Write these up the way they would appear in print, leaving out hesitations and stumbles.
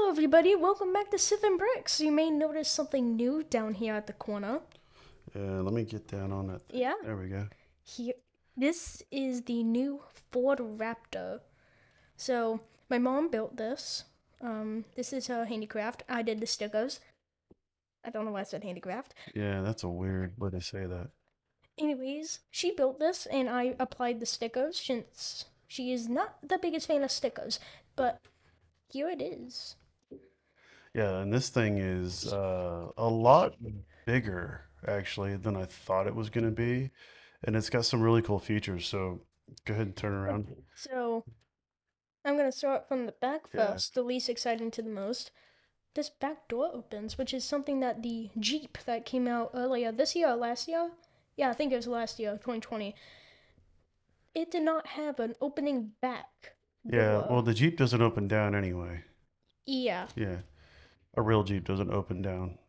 Hello, everybody. Welcome back to Sith and Bricks. You may notice something new down here at the corner. Let me get down on that thing. Yeah, There we go. here. This is the new Ford Raptor. So my mom built this. This is her handicraft. I did the stickers. I don't know why I said handicraft. Yeah, that's a weird way to say that. Anyways, she built this, and I applied the stickers since she is not the biggest fan of stickers. But here it is. Yeah, and this thing is a lot bigger actually than I thought it was going to be, and it's got some really cool features. So go ahead and turn around. Okay, so I'm gonna start from the back Yeah, first, the least exciting to the most. This back door opens, which is something that the Jeep that came out earlier this year or last year? Yeah, I think it was last year, 2020. It did not have an opening back yeah. door. Well, the Jeep doesn't open down anyway. Yeah. Yeah, a real Jeep doesn't open down.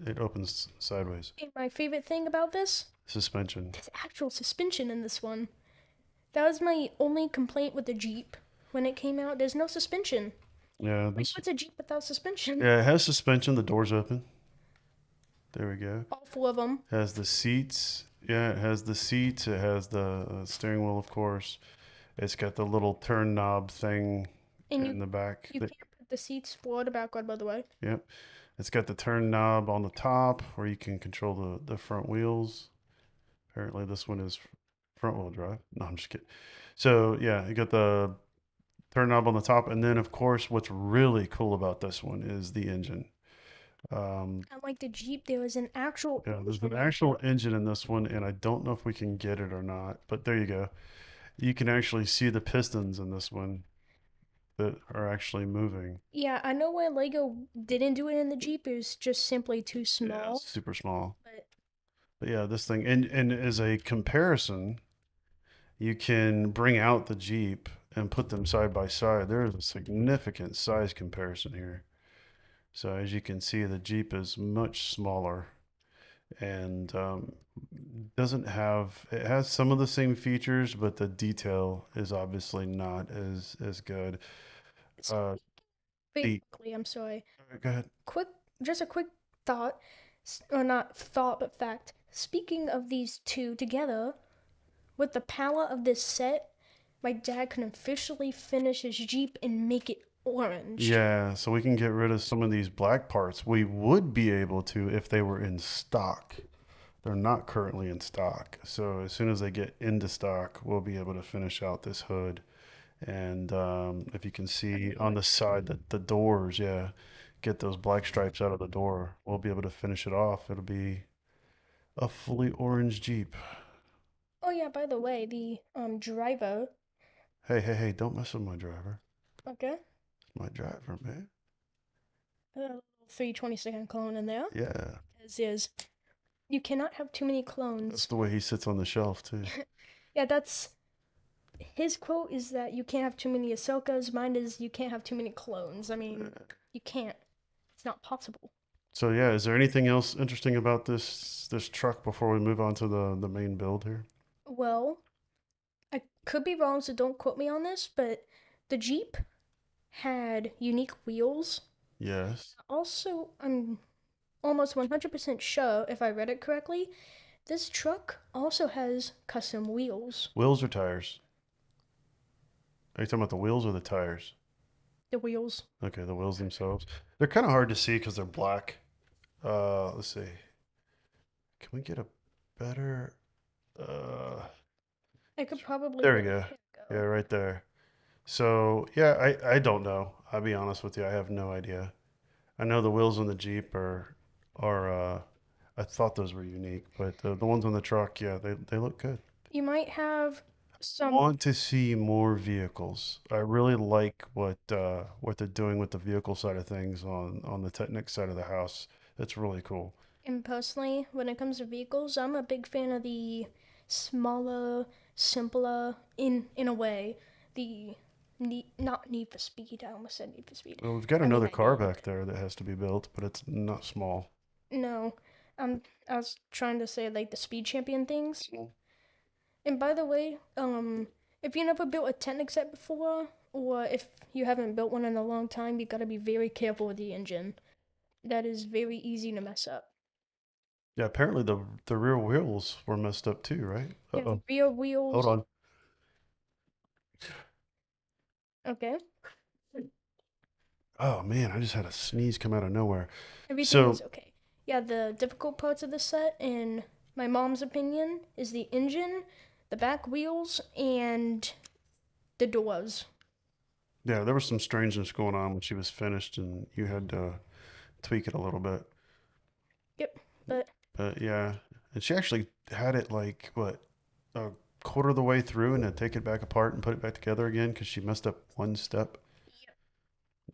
It opens sideways. And my favorite thing about this, Suspension. there's actual suspension in this one. That was my only complaint with the Jeep. When it came out, there's no suspension. Yeah, Like, this. what's a Jeep without suspension? Yeah, it has suspension. The doors open. There we go. All four of them. Has the seats. Yeah, it has the seats. It has the steering wheel, of course. It's got the little turn knob thing And you in the back. you can't put the seats forward or backward, by the way. Yep. It's got the turn knob on the top where you can control the front wheels. Apparently, this one is front wheel drive. No, I'm just kidding. So, yeah, you got the turn knob on the top. And then, of course, what's really cool about this one is the engine. Um, Unlike the Jeep, there was an actual yeah, there's an engine. actual engine in this one, and I don't know if we can get it or not, but there you go. You can actually see the pistons in this one that are actually moving. Yeah, I know why Lego didn't do it in the Jeep is just simply too Yeah, it's small. super small. But But yeah, this thing, and as a comparison, you can bring out the Jeep and put them side by side. There is a significant size comparison here. So as you can see, the Jeep is much smaller and doesn't have, it has some of the same features, but the detail is obviously not as good. Uh, very the, quickly, I'm sorry. Go ahead. Quick, just a quick thought, or not thought, but fact. Speaking of these two together, with the power of this set, my dad can officially finish his Jeep and make it orange. Yeah, so we can get rid of some of these black parts. We would be able to if they were in stock. They're not currently in stock. So as soon as they get into stock, we'll be able to finish out this hood. And if you can see on the side, the doors, yeah, get those black stripes out of the door. We'll be able to finish it off. It'll be a fully orange Jeep. Oh yeah, by the way, the driver. Hey, hey, hey, don't mess with my driver. Okay. It's my driver, man. A little 320-second clone in there. Yeah, As is, you cannot have too many that's clones. the way he sits on the shelf, too. Yeah, that's his quote is that you can't have too many Ahsokas. Mine is you can't have too many clones. I mean, you can't. It's not possible. So yeah, is there anything else interesting about this truck before we move on to the main build here? Well, I could be wrong, so don't quote me on this, but the Jeep had unique wheels. Yes. Also, I'm almost 100% sure, if I read it correctly, this truck also has custom wheels. Wheels or tires? Are you talking about the wheels or the tires? The wheels. Okay, the wheels themselves. They're kind of hard to see because they're black. Let's see. Can we get a better? Uh, I could probably there we let go. him Yeah, go. right there. So yeah, I don't know. I'll be honest with you. I have no idea. I know the wheels on the Jeep are I thought those were unique, but the ones on the truck, yeah, they look good. You might have some. Want to see more vehicles. I really like what they're doing with the vehicle side of things on the Technic side of the house. It's really cool. And personally, when it comes to vehicles, I'm a big fan of the smaller, simpler, in a way, the not Need for Speed. I almost said Need for Speed. Well, we've got I mean, another I car did. back there that has to be built, but it's not small. No, I was trying to say like the Speed Champion things. Mm. And by the way, if you never built a Technic set before, or if you haven't built one in a long time, you gotta be very careful with the engine. That is very easy to mess up. Yeah, apparently the rear wheels were messed up too, right? Yeah, the Uh-oh. rear Hold wheels. on. Okay. Oh man, I just had a sneeze come out of nowhere. Everything is So, okay. Yeah, the difficult parts of the set, in my mom's opinion, is the engine, the back wheels, and the doors. yeah, there was some strangeness going on when she was finished and you had to tweak it a little bit. Yep. But But yeah, and she actually had it like what, a quarter of the way through and then take it back apart and put it back together again because she messed up one step.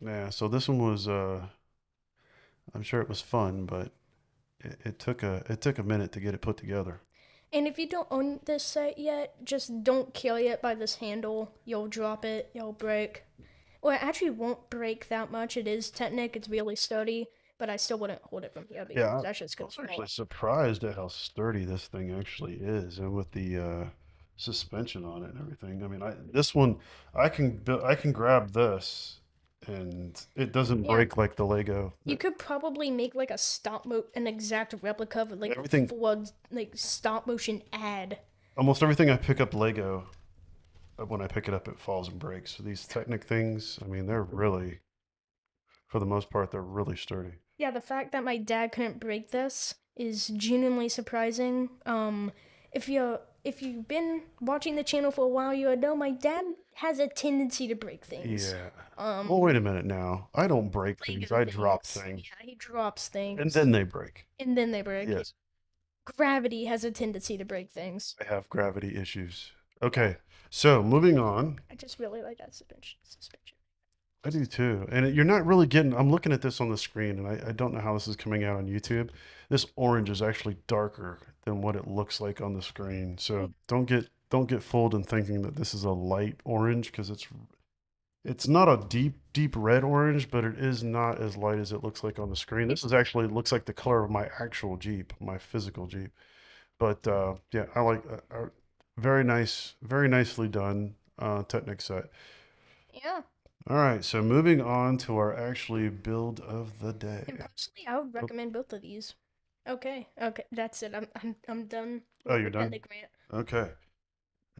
Yeah, so this one was I'm sure it was fun, but it took a minute to get it put together. and if you don't own this set yet, just don't carry it by this handle. You'll drop it. You'll break. Well, it actually won't break that much. It is Technic. It's really sturdy, but I still wouldn't hold it from here because Yeah, that's just I gonna was fall actually off. surprised at how sturdy this thing actually is, and with the suspension on it and everything. I mean, this one I can grab this, and it doesn't Yeah, break like the Lego. you could probably make like a an exact replica of like Everything, full like stop motion ad. almost everything I pick up Lego, when I pick it up, it falls and breaks. So these Technic things, I mean, they're really, for the most part, they're really sturdy. Yeah, the fact that my dad couldn't break this is genuinely surprising. If you've been watching the channel for a while, you would know my dad has a tendency to break things. Yeah. Well, Um, wait a minute now. I don't break things. Lego I drop things. things, Yeah, he drops and things then they break. and then they break. Yes. Gravity has a tendency to break things. I have gravity issues. Yeah, Okay, so moving on. I just really like that suspension. I do too. And you're not really getting, I'm looking at this on the screen and I don't know how this is coming out on YouTube. This orange is actually darker than what it looks like on the screen. So don't get fooled in thinking that this is a light orange because it's not a deep red orange, but it is not as light as it looks like on the screen. This is actually looks like the color of my actual Jeep, my physical Jeep. But yeah, I like very nice, very nicely done Technic set. Yeah, All right, so moving on to our actually build of the and day. personally, I would Oh, recommend both of these. Okay, okay, that's it. I'm done oh, with you're the done? Technic rant. Okay.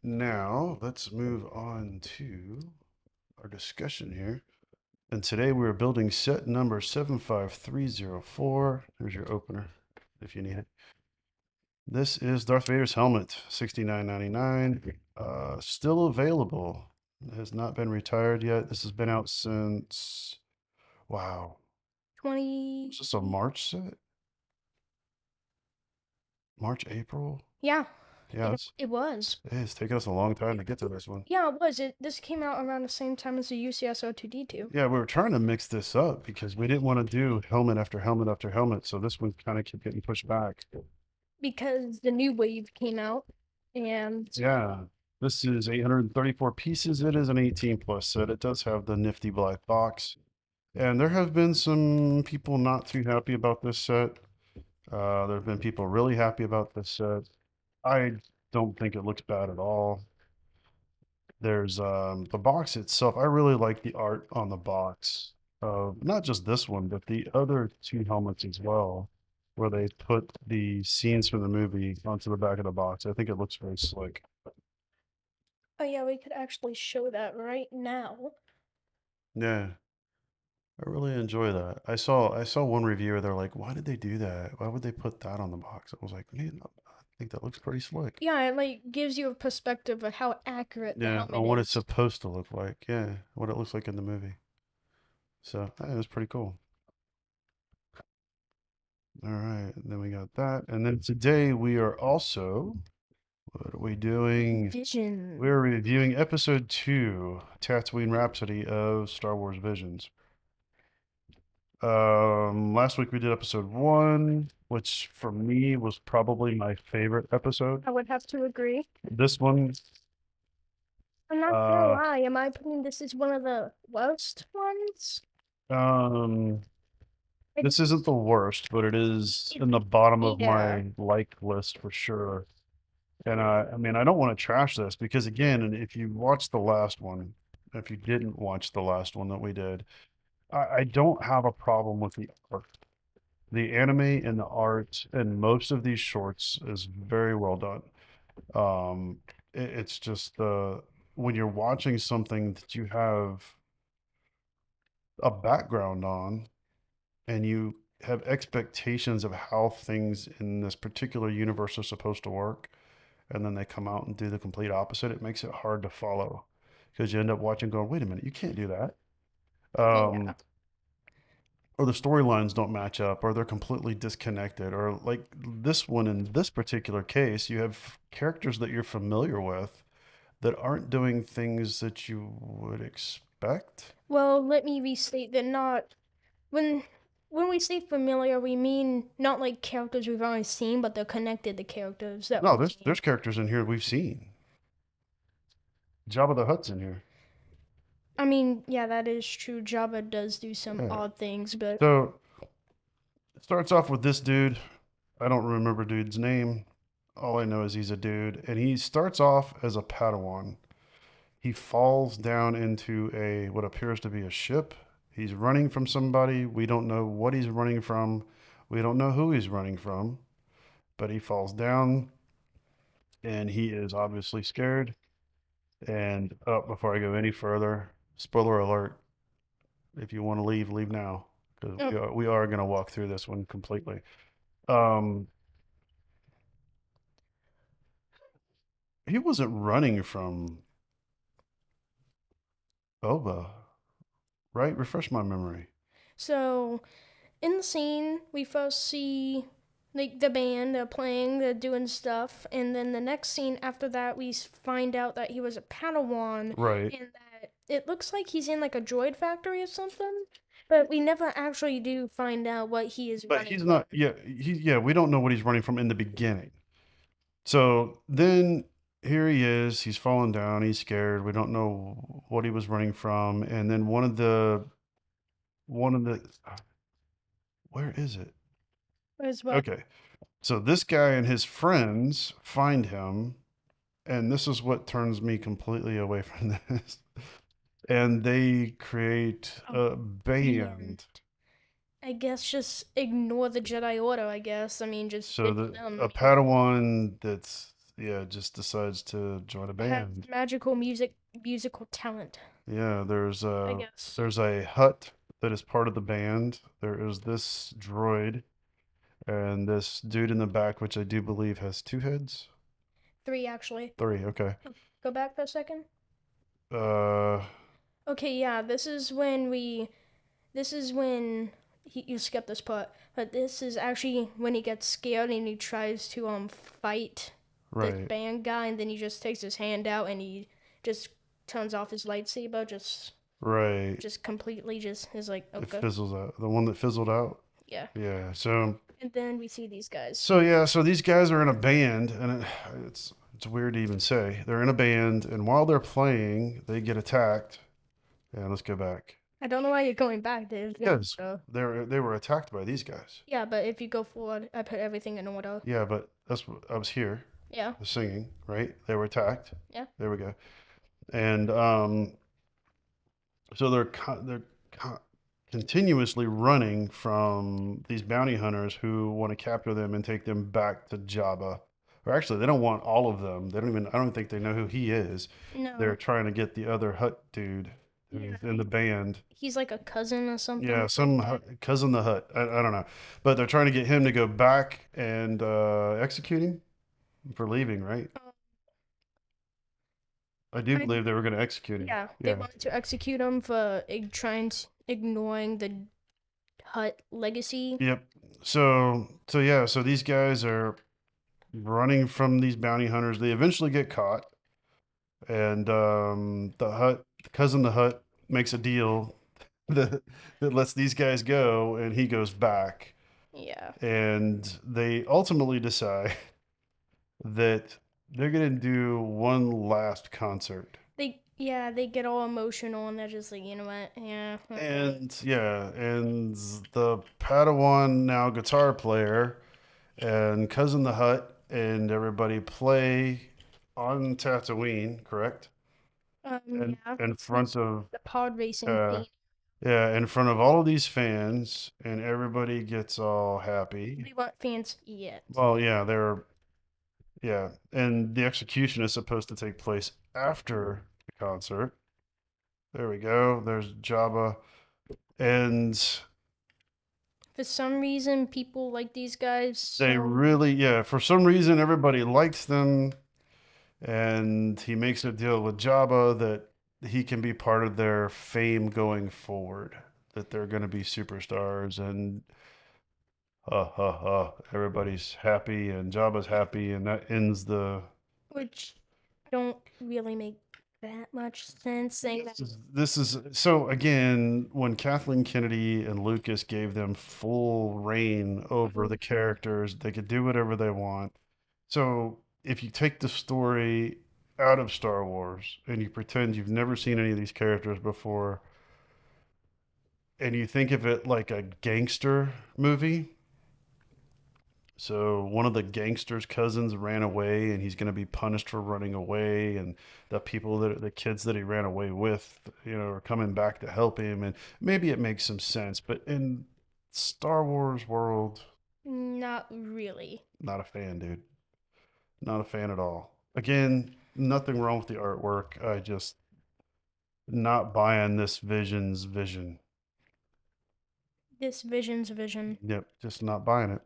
Now let's move on to our discussion here. And today we're building set number 75304. Here's your opener if you need it. This is Darth Vader's helmet, $69.99. Still available. It has not been retired yet. This has been out since, wow. Was 20. this a March set? March, April? Yeah, Yeah, it was. it's taken us a long time to get to this one. Yeah, it was. This came out around the same time as the UCS 2D2 Yeah, we were trying to mix this up because we didn't want to do helmet after helmet after helmet. So this one kind of kept getting pushed back. because the new wave came out, and Yeah, this is 834 pieces. It is an 18 plus set. It does have the nifty black box. And there have been some people not too happy about this set. There have been people really happy about this set. I don't think it looks bad at all. There's the box itself. I really like the art on the box. Not just this one, but the other two helmets as well, where they put the scenes from the movie onto the back of the box. I think it looks very slick. oh yeah, we could actually show that right now. Yeah, I really enjoy that. I saw one reviewer. They're like, "Why did they do that? Why would they put that on the box?" I was like, "Man, I think that looks pretty slick." Yeah, it like gives you a perspective of how accurate the Yeah, helmet on what it's is. supposed to look like. Yeah, what it looks like in the movie. So that was pretty cool. All right, then we got that. And then today we are also, what are we doing? Vision. We're reviewing episode 2, Tatooine Rhapsody of Star Wars Visions. Last week we did episode 1, which for me was probably my favorite episode. I would have to agree. This one, I'm not gonna uh, lie, in my opinion, this is one of the worst ones. um, It, this isn't the worst, but it is in the bottom of yeah. my like list for sure. And I mean, I don't want to trash this because again, and if you watch the last one, if you didn't watch the last one that we did. I don't have a problem with the art. The anime and the art in most of these shorts is very well done. It's just when you're watching something that you have a background on and you have expectations of how things in this particular universe are supposed to work, and then they come out and do the complete opposite, it makes it hard to follow because you end up watching going, wait a minute, you can't do that. Yeah. Or the storylines don't match up, or they're completely disconnected, or like this one in this particular case, you have characters that you're familiar with that aren't doing things that you would expect. Well, let me restate that not when when we say familiar, we mean not like characters we've already seen, but they're connected to characters that No, we've there's seen. characters in here we've seen. Jabba the Hutt's in here. I mean, yeah, that is true. Jabba does do some Yeah. odd things, but So it starts off with this dude. I don't remember dude's name. All I know is he's a dude, and he starts off as a Padawan. He falls down into a what appears to be a ship. He's running from somebody. We don't know what he's running from. We don't know who he's running from, but he falls down and he is obviously scared. And before I go any further, spoiler alert, if you want to leave, leave now because oh, we are going to walk through this one completely. Um, he wasn't running from Boba, right? Refresh my memory. so in the scene, we first see like the band, they're playing, they're doing stuff, and then the next scene after that, we find out that he was a Padawan, Right. and that it looks like he's in like a droid factory or something, but we never actually do find out what he is But running he's from. not. Yeah, we don't know what he's running from in the beginning. So then here he is. He's fallen down. He's scared. We don't know what he was running from. And then one of the where is it? As well. Okay. So this guy and his friends find him, and this is what turns me completely away from this. And they create A a band. band. I guess just ignore the Jedi Order, I guess. I mean, just So ditch them. a Padawan that's just decides to join a Have band. magical musical talent, Yeah, I guess. there's a hut that is part of the band. There is this droid and this dude in the back, which I do believe has two heads. Three, actually. Three, okay. Go back for a second. Uh, Okay, yeah, this is when you skip this part, but this is actually when he gets scared and he tries to fight this right, band guy, and then he just takes his hand out and he just turns off his lightsaber, right. just completely just is like, It okay, fizzles out. The one that fizzled out. yeah. Yeah. So And then we see these guys. so these guys are in a band, and it's weird to even say they're in a band, and while they're playing, they get attacked. Yeah, let's go back. I don't know why you're going back there. Because they were attacked by these guys. Yeah, but if you go forward, I put everything in order. Yeah, but that's what I was here, Yeah, the singing, right? They were attacked. yeah. There we go. And so they're continuously running from these bounty hunters who want to capture them and take them back to Jabba. Or actually, they don't want all of them. They don't even. I don't think they know who he is. They're No. trying to get the other Hut dude Yeah. who's in the band. He's like a cousin or Yeah, something like some that. cousin the Hut. I don't know, but they're trying to get him to go back and execute him for leaving. Right? Um, I do I believe they were going to execute him. Yeah, they Yeah. wanted to execute him for ignoring the Hut legacy. Yep. So these guys are running from these bounty hunters. They eventually get caught, and cousin the Hut, makes a deal that lets these guys go, and he goes back. Yeah. And they ultimately decide that they're gonna do one last concert. They get all emotional and they're just like, you know what? Yeah, okay. And the Padawan now guitar player and cousin the Hut and everybody play on Tatooine, correct? Yeah, in it's front of the pod racing uh theme. yeah, in front of all of these fans, and everybody gets all happy. We want fans yet. Well, yeah, yeah, and the execution is supposed to take place after the concert. There we go. There's Jabba, and For some reason, people like these guys they so really, yeah, for some reason, everybody likes them, and he makes a deal with Jabba that he can be part of their fame going forward, that they're going to be superstars, and everybody's happy, and Jabba's happy, and that ends the. which don't really make that much sense. Saying that This is so again when Kathleen Kennedy and Lucas gave them full reign over the characters, they could do whatever they want. So if you take the story out of Star Wars and you pretend you've never seen any of these characters before, and you think of it like a gangster movie, so one of the gangster's cousins ran away and he's going to be punished for running away, and the kids that he ran away with, are coming back to help him, and maybe it makes some sense, but in Star Wars world, not really. not a fan, dude. Not a fan at all. Again, nothing wrong with the artwork. I just not buying this vision's vision. This vision's vision. Yep, just not buying it.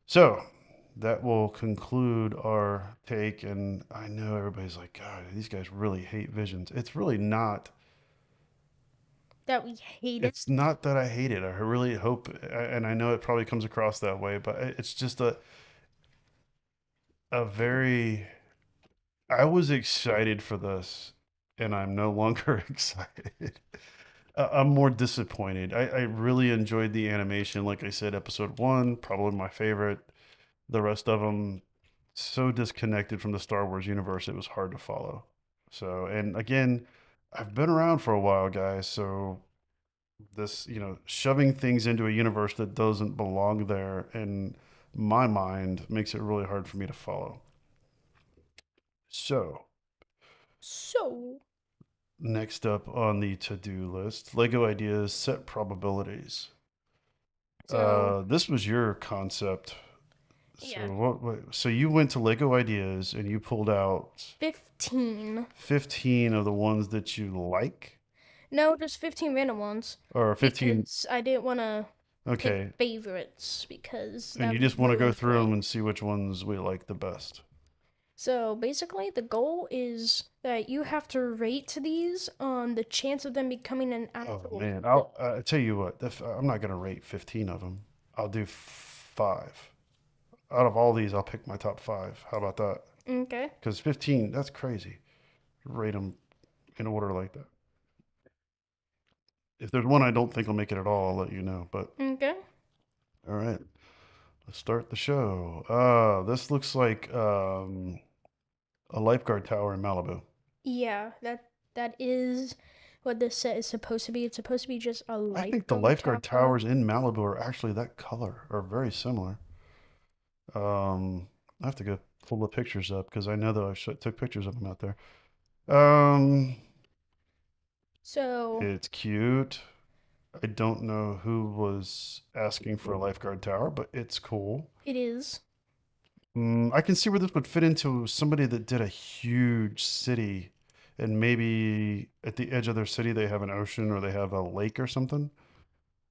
So that will conclude our take. And I know everybody's like, God, these guys really hate visions. It's really not. That we hate it. It's not that I hate it. I really hope, and I know it probably comes across that way, but it's just a very. I was excited for this, and I'm no longer excited. I'm more disappointed. I really enjoyed the animation. Like I said, episode one, probably my favorite. The rest of them, so disconnected from the Star Wars universe, it was hard to follow. So, and again, I've been around for a while, guys. So, this, shoving things into a universe that doesn't belong there, in my mind, makes it really hard for me to follow. So, So, next up on the to do list, Lego ideas, set probabilities. so This was your concept. So yeah, so you went to Lego Ideas and you pulled out 15. 15 of the ones that you like, No, just 15 random ones or 15. because I didn't want to pick Okay. favorites because And that you would just want to ruin go the through them point. and see which ones we like the best. So basically, the goal is that you have to rate these on the chance of them becoming an Oh actual man, film. I'll tell you what, I'm not going to rate 15 of them. I'll do five. Out of all these, I'll pick my top five. How about that? Okay. Because 15, that's crazy. Rate them in order like that. If there's one I don't think will make it at all, I'll let you know. But Okay. all right, let's start the show. This looks like a lifeguard tower in Malibu. Yeah, that is what this set is supposed to be. It's supposed to be just a I think the lifeguard lifeguard tower. towers in Malibu are actually that color, or very similar. I have to go pull the pictures up because I know that took pictures of them out there. Um, So it's cute. I don't know who was asking for a lifeguard tower, but it's cool. it is. I can see where this would fit into somebody that did a huge city, and maybe at the edge of their city they have an ocean or they have a lake or something.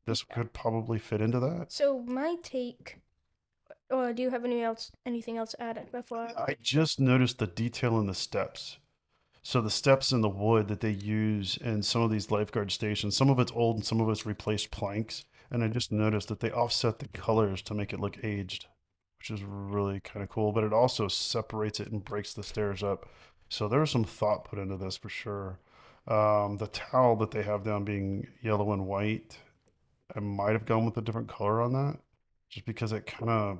This Yeah. could probably fit into that. So my take. Or do you have anything else to add before? I just noticed the detail in the steps. So the steps in the wood that they use in some of these lifeguard stations, some of it's old and some of it's replaced planks. And I just noticed that they offset the colors to make it look aged, which is really kind of cool. But it also separates it and breaks the stairs up. So there was some thought put into this for sure. The towel that they have down being yellow and white, I might have gone with a different color on that, just because it kind of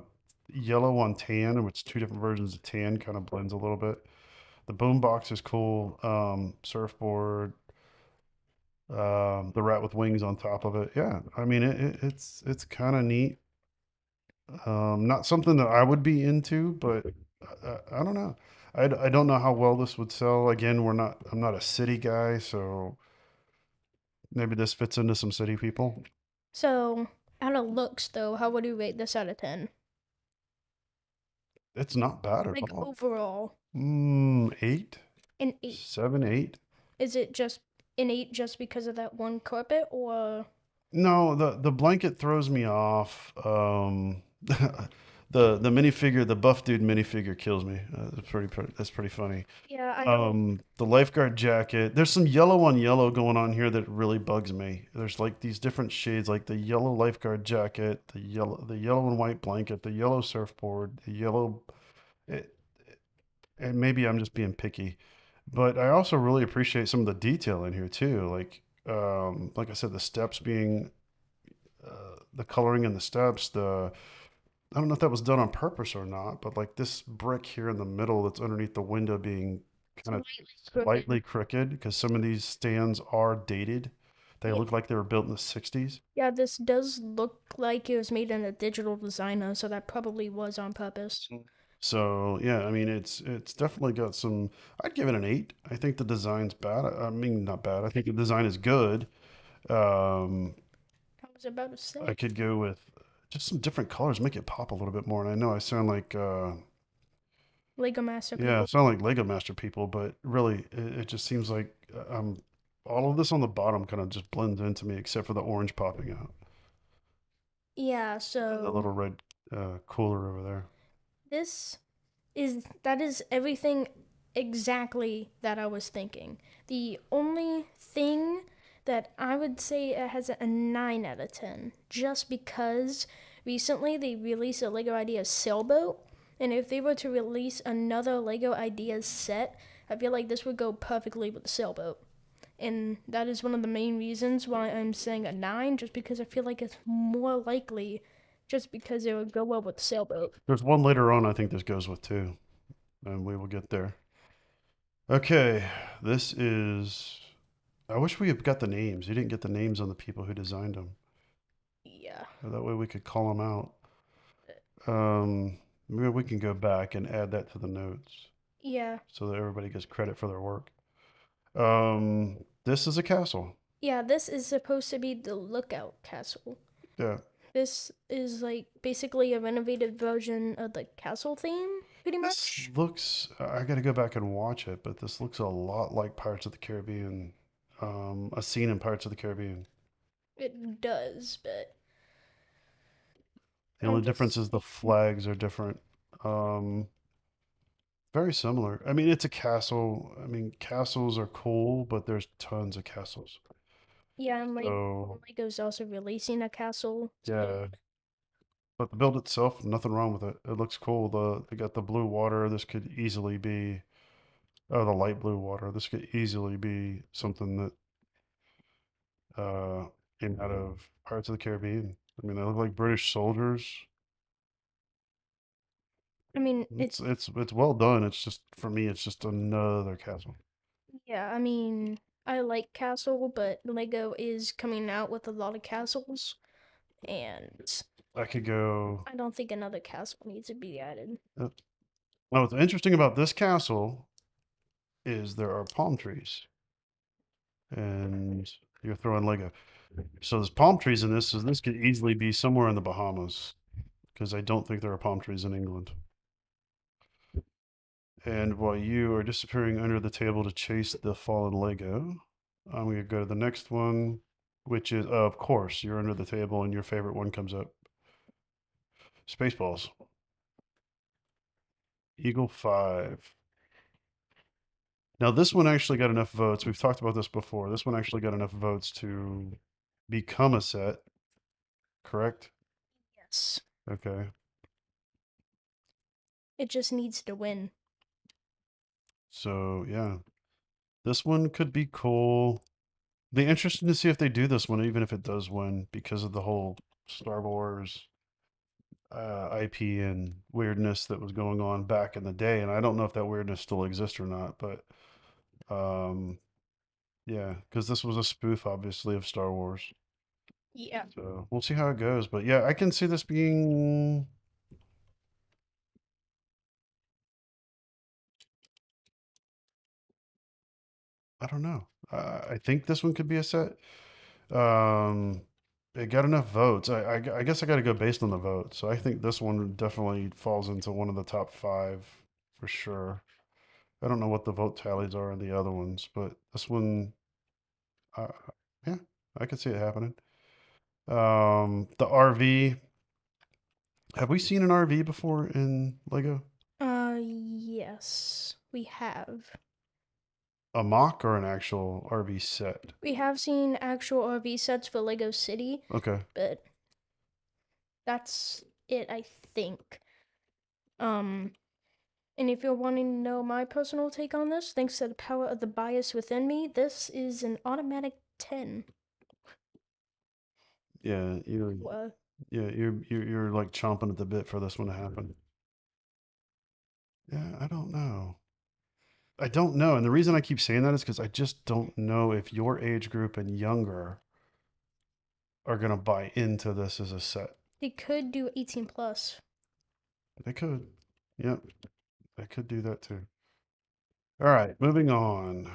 yellow on tan, which two different versions of tan kind of blends a little bit. The boom box is cool. Surfboard, the rat with wings on top of it. Yeah, I mean it's kind of neat. Not something that I would be into, but I don't know. I don't know how well this would sell. Again, I'm not a city guy, so maybe this fits into some city people. So, out of looks though, how would you rate this out of 10? It's not bad at Like all. overall, Eight, an 8. 7, 8. Is it just an 8 just because of that one carpet, or No, the blanket throws me off. The minifigure, the buff dude minifigure kills me. That's pretty funny. yeah, I don't. The lifeguard jacket. There's some yellow on yellow going on here that really bugs me. There's like these different shades, like the yellow lifeguard jacket, the yellow and white blanket, the yellow surfboard, the yellow. It, and maybe I'm just being picky, but I also really appreciate some of the detail in here too. Like I said, the steps being the coloring in the steps. I don't know if that was done on purpose or not, but like this brick here in the middle that's underneath the window being kind of Slightly slightly crooked. crooked because some of these stands are dated. They Yeah, look like they were built in the 60s. yeah, this does look like it was made in a digital designer, so that probably was on purpose. So yeah, I mean it's definitely got some. I'd give it an 8. I think the design's bad. I mean not bad. I think the design is good. Um, I was about to I say could go with just some different colors, make it pop a little bit more. And I know I sound like Lego Master yeah, I people. sound like Lego Master people, but really it just seems like all of this on the bottom kind of just blends into me, except for the orange popping out Yeah, and the so little red cooler over there. this that is everything exactly that I was thinking. The only thing that I would say it has a 9 out of 10, just because recently they released a Lego Ideas sailboat, and if they were to release another Lego Ideas set, I feel like this would go perfectly with the sailboat. And that is one of the main reasons why I'm saying a 9, just because I feel like it's more likely just because it would go well with the sailboat. There's one later on I think this goes with too, and we will get there. Okay, this is. I wish we had got the names. You didn't get the names on the people who designed them. Yeah. That way we could call them out. Maybe we can go back and add that to the notes Yeah. so that everybody gets credit for their work. This is a castle. Yeah, this is supposed to be the lookout castle. Yeah. This is like basically a renovated version of the castle theme, pretty This much. looks, I got to go back and watch it, but this looks a lot like Pirates of the Caribbean, a scene in Pirates of the Caribbean. It does, but The I'm only difference just is the flags are different. Um, Very similar. I mean, it's a castle. I mean, castles are cool, but there's tons of castles. yeah, and like So, Lego's also releasing a castle. So yeah, but the build itself, nothing wrong with it. It looks cool. They got the blue water. This could easily be, oh, the light blue water. This could easily be something that uh came out of Pirates of the Caribbean. I mean, they look like British soldiers. I mean, it's It's well done. It's just for me, it's just another castle. yeah. I mean, I like castle, but Lego is coming out with a lot of castles, and I could go. I don't think another castle needs to be added. Oh, what's interesting about this castle is there are palm trees, and you're throwing Lego. So there's palm trees in this, so this could easily be somewhere in the Bahamas, because I don't think there are palm trees in England. And while you are disappearing under the table to chase the fallen Lego, I'm going to go to the next one, which is, of course, you're under the table and your favorite one comes up. Spaceballs. Eagle 5. Now, this one actually got enough votes. We've talked about this before. This one actually got enough votes to become a set, correct? Yes, Okay. it just needs to win. So, yeah. This one could be cool. Be interesting to see if they do this one, even if it does win, because of the whole Star Wars IP and weirdness that was going on back in the day. And I don't know if that weirdness still exists or not, but um, yeah, because this was a spoof, obviously, of Star Wars. Yeah. So we'll see how it goes. But yeah, I can see this being I don't know. I think this one could be a set. Um, it got enough votes. I guess I got to go based on the vote. So I think this one definitely falls into one of the top five for sure. I don't know what the vote tallies are in the other ones, but this one, uh, yeah, I could see it happening. The RV. Have we seen an RV before in Lego? Yes, we have. A mock or an actual RV set? We have seen actual RV sets for Lego City, Okay. but that's it, I think. Um, and if you're wanting to know my personal take on this, thanks to the power of the bias within me, this is an automatic 10. Yeah, Well, you're like chomping at the bit for this one to happen. Yeah, I don't know. I don't know. And the reason I keep saying that is because I just don't know if your age group and younger are going to buy into this as a set. they could do 18 plus. They could. Yep, they could do that too. All right, moving on.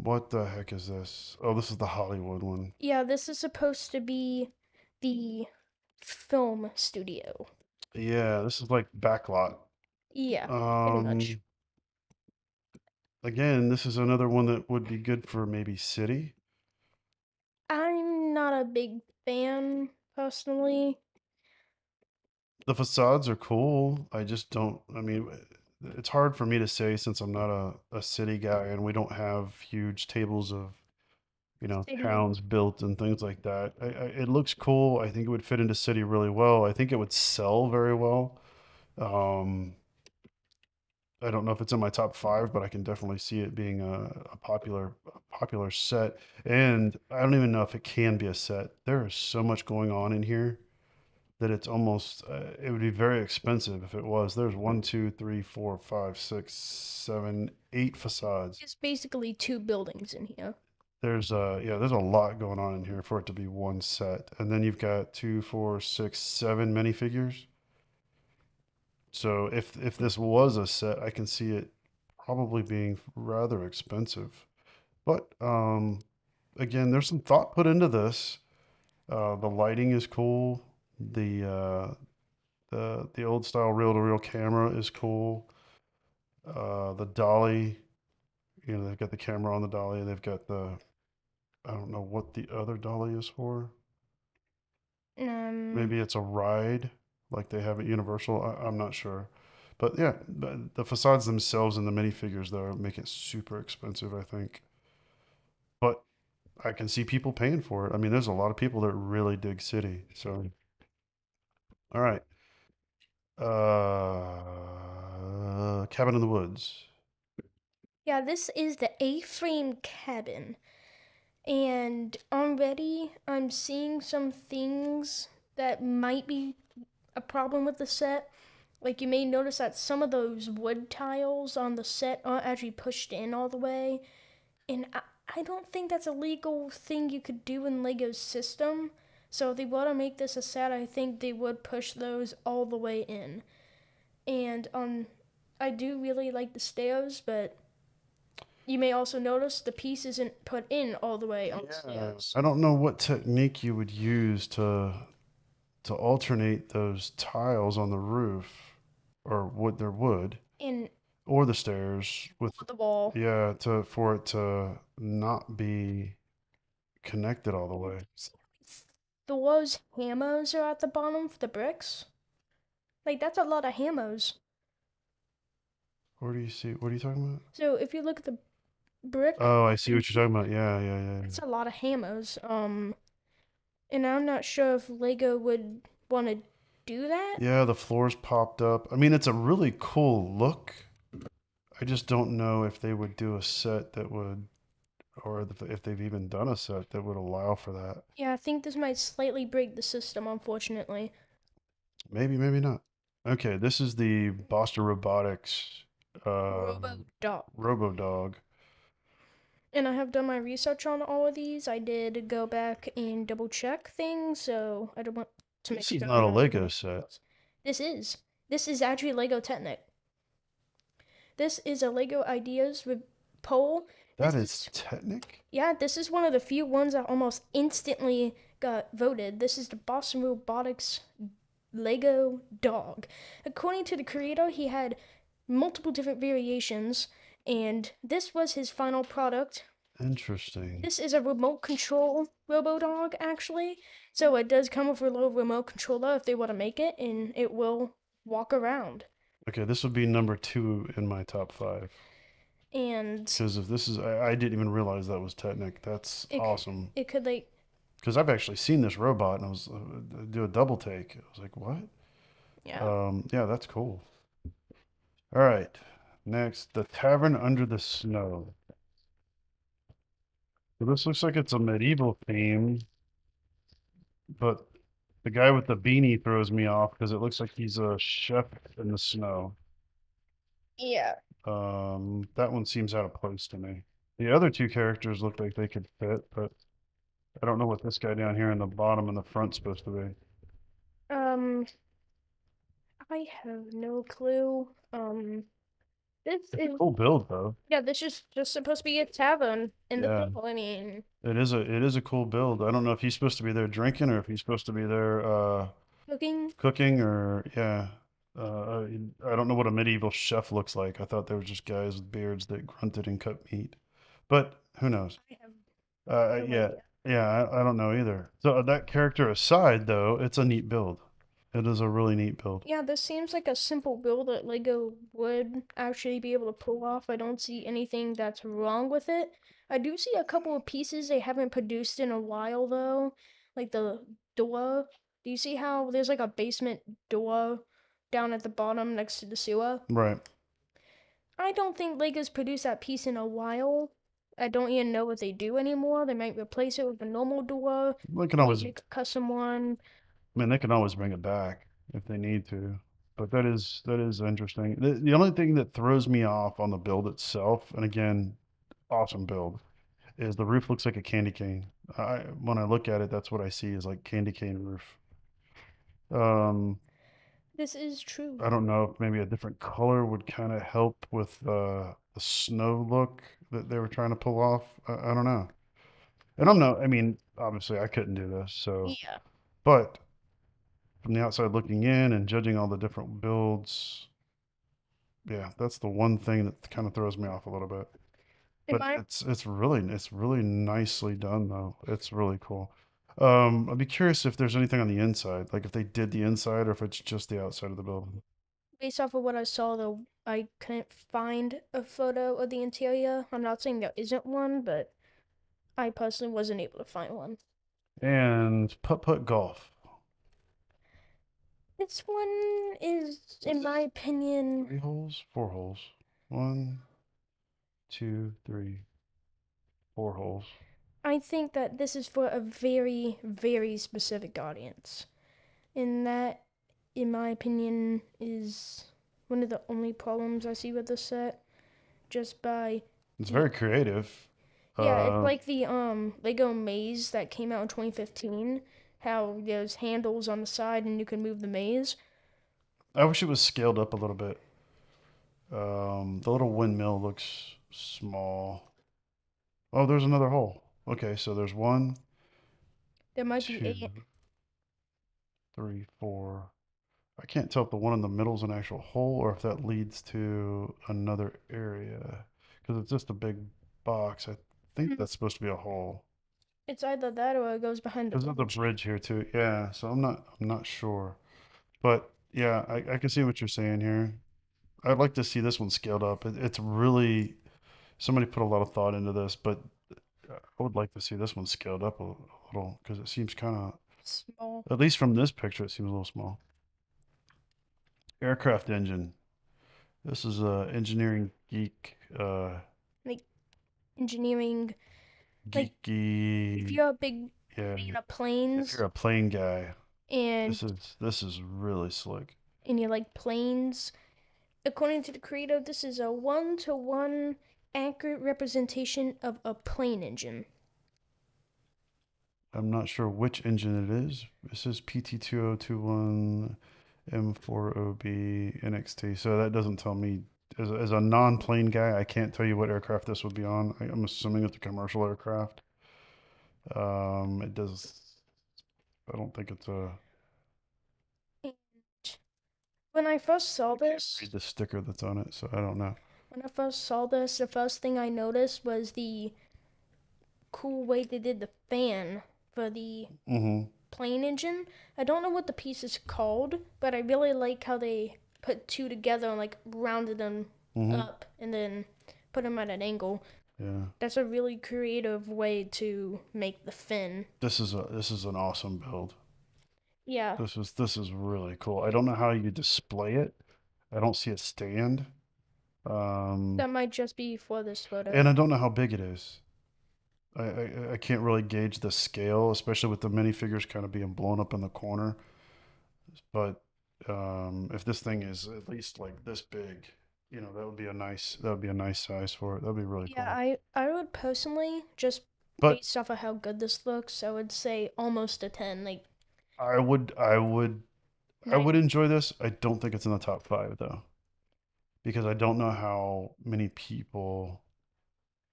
What the heck is this? Oh, this is the Hollywood one. Yeah, this is supposed to be the film studio. Yeah, this is like backlot. Yeah, pretty much. Um, Again, this is another one that would be good for maybe city. I'm not a big fan, personally. The facades are cool. I just don't, I mean, it's hard for me to say since I'm not a city guy and we don't have huge tables of, Same here. towns built and things like that. It looks cool. I think it would fit into city really well. I think it would sell very well. Um, I don't know if it's in my top five, but I can definitely see it being a popular set. And I don't even know if it can be a set. There is so much going on in here that it's almost it would be very expensive if it was. There's one, two, three, four, five, six, seven, 8 facades. It's basically two buildings in here. There's a lot going on in here for it to be one set. And then you've got two, four, six, 7 minifigures. So if this was a set, I can see it probably being rather expensive. But again, there's some thought put into this. The lighting is cool. The old style reel to reel camera is cool. The dolly, they've got the camera on the dolly. They've got I don't know what the other dolly is for. Um, Maybe it's a ride like they have at Universal. I'm not sure. But yeah, the facades themselves and the minifigures though make it super expensive, I think. But I can see people paying for it. I mean, there's a lot of people that really dig City. So, all right. Cabin in the Woods. yeah, this is the A-frame cabin. And already I'm seeing some things that might be a problem with the set. Like you may notice that some of those wood tiles on the set aren't actually pushed in all the way. And I don't think that's a legal thing you could do in Lego's system. So if they want to make this a set, I think they would push those all the way in. And I do really like the stairs, but you may also notice the piece isn't put in all the way on the stairs. I don't know what technique you would use to alternate those tiles on the roof or wood their wood And or the stairs with the wall. yeah to for it to not be connected all the way. See, those hammers are at the bottom for the bricks. Like that's a lot of hammers. Where do you see? What are you talking about? So if you look at the brick, Oh, I see what you're talking about. Yeah, yeah, yeah. it's a lot of hammers. And I'm not sure if Lego would want to do that. Yeah, the floors popped up. I mean, it's a really cool look. I just don't know if they would do a set that would, or if they've even done a set that would allow for that. Yeah, I think this might slightly break the system, unfortunately. Maybe, maybe not. Okay, this is the Boston Robotics Robo dog. Robo Dog. And I have done my research on all of these. I did go back and double check things, so I don't want to make This is sure not I'm a not Lego making set. mistakes. This is. This is actually Lego Technic. This is a Lego Ideas poll. That This is is Technic? Yeah, this is one of the few ones that almost instantly got voted. This is the Boston Robotics Lego dog. According to the creator, he had multiple different variations, and this was his final product. Interesting. This is a remote control Robo dog, actually. So it does come with a little remote controller if they want to make it, and it will walk around. Okay, this would be number 2 in my top 5. And Because if this is, I didn't even realize that was Technic. That's it awesome. it could like Because I've actually seen this robot and I was do a double take. I was like, what? yeah. Yeah, that's cool. All right. Next, the Tavern Under the Snow. So this looks like it's a medieval theme, but the guy with the beanie throws me off because it looks like he's a chef in the snow. Yeah. That one seems out of place to me. The other two characters look like they could fit, but I don't know what this guy down here in the bottom and the front's supposed to be. Um I have no clue. This It's a is cool build though. Yeah, this is just supposed to be a tavern in the Yeah, middle. I mean, it is a cool build. I don't know if he's supposed to be there drinking or if he's supposed to be there cooking. cooking or yeah. I don't know what a medieval chef looks like. I thought they were just guys with beards that grunted and cut meat, but who knows? I have no Yeah, idea. yeah, I don't know either. So that character aside, though, it's a neat build. It is a really neat build. Yeah, this seems like a simple build that Lego would actually be able to pull off. I don't see anything that's wrong with it. I do see a couple of pieces they haven't produced in a while though, like the door. Do you see how there's like a basement door down at the bottom next to the sewer? Right. I don't think Lego's produced that piece in a while. I don't even know what they do anymore. They might replace it with a normal door, They can might always, make a custom one. I mean, they can always bring it back if they need to. But that is interesting. The only thing that throws me off on the build itself, and again, awesome build, is the roof looks like a candy cane. When I look at it, that's what I see is like candy cane roof. Um, This is true. I don't know if maybe a different color would kind of help with the snow look that they were trying to pull off. I don't know. And I mean, obviously I couldn't do this, so, Yeah. but from the outside looking in and judging all the different builds, yeah, that's the one thing that kind of throws me off a little bit. If But I it's really nicely done though. It's really cool. I'd be curious if there's anything on the inside, like if they did the inside or if it's just the outside of the building. Based off of what I saw though, I couldn't find a photo of the interior. I'm not saying there isn't one, but I personally wasn't able to find one. And putt-putt golf. This one is, in my opinion, 3 holes, 4 holes. One, two, three, 4 holes. I think that this is for a very, very specific audience. And that, in my opinion, is one of the only problems I see with this set. Just by It's the very creative. Yeah, it's Uh, like the Lego maze that came out in 2015. How there's handles on the side and you can move the maze. I wish it was scaled up a little bit. The little windmill looks small. Oh, there's another hole. Okay, so there's one, There might be two, eight. 3, 4. I can't tell if the one in the middle is an actual hole or if that leads to another area. Because it's just a big box. I think Mhm. that's supposed to be a hole. It's either that or it goes behind the Because there's a bridge. bridge here too. Yeah, so I'm not sure. But yeah, I can see what you're saying here. I'd like to see this one scaled up. It's really somebody put a lot of thought into this, but I would like to see this one scaled up a little because it seems kind of, Small. at least from this picture, it seems a little small. Aircraft engine. This is a engineering geek, Like engineering. Like if geeky. you're a big Yeah, fan of if planes you're a plane guy, and this is really slick. you like planes, according to the creator, this is a one-to-one accurate representation of a plane engine. I'm not sure which engine it is. This is PT2021 M40B NXT. So that doesn't tell me as a non-plane guy, I can't tell you what aircraft this would be on. I'm assuming it's a commercial aircraft. It does. I don't think it's a. And when I first saw Read this, the sticker that's on it, so I don't know. the first thing I noticed was the cool way they did the fan for the Mm-hmm. plane engine. I don't know what the piece is called, but I really like how they put two together and like rounded them Mm-hmm. up and then put them at an angle. Yeah. That's a really creative way to make the fin. This is an awesome build. Yeah, This is really cool. I don't know how you display it. I don't see a stand. Um, that might just be for this and photo. I don't know how big it is. I can't really gauge the scale, especially with the minifigures kind of being blown up in the corner. But if this thing is at least like this big, that would be a nice size for it. That'd be really Yeah, cool. I would personally just But based off of how good this looks, I would say almost a 10, like I would I would I 9. would enjoy this. I don't think it's in the top five though, because I don't know how many people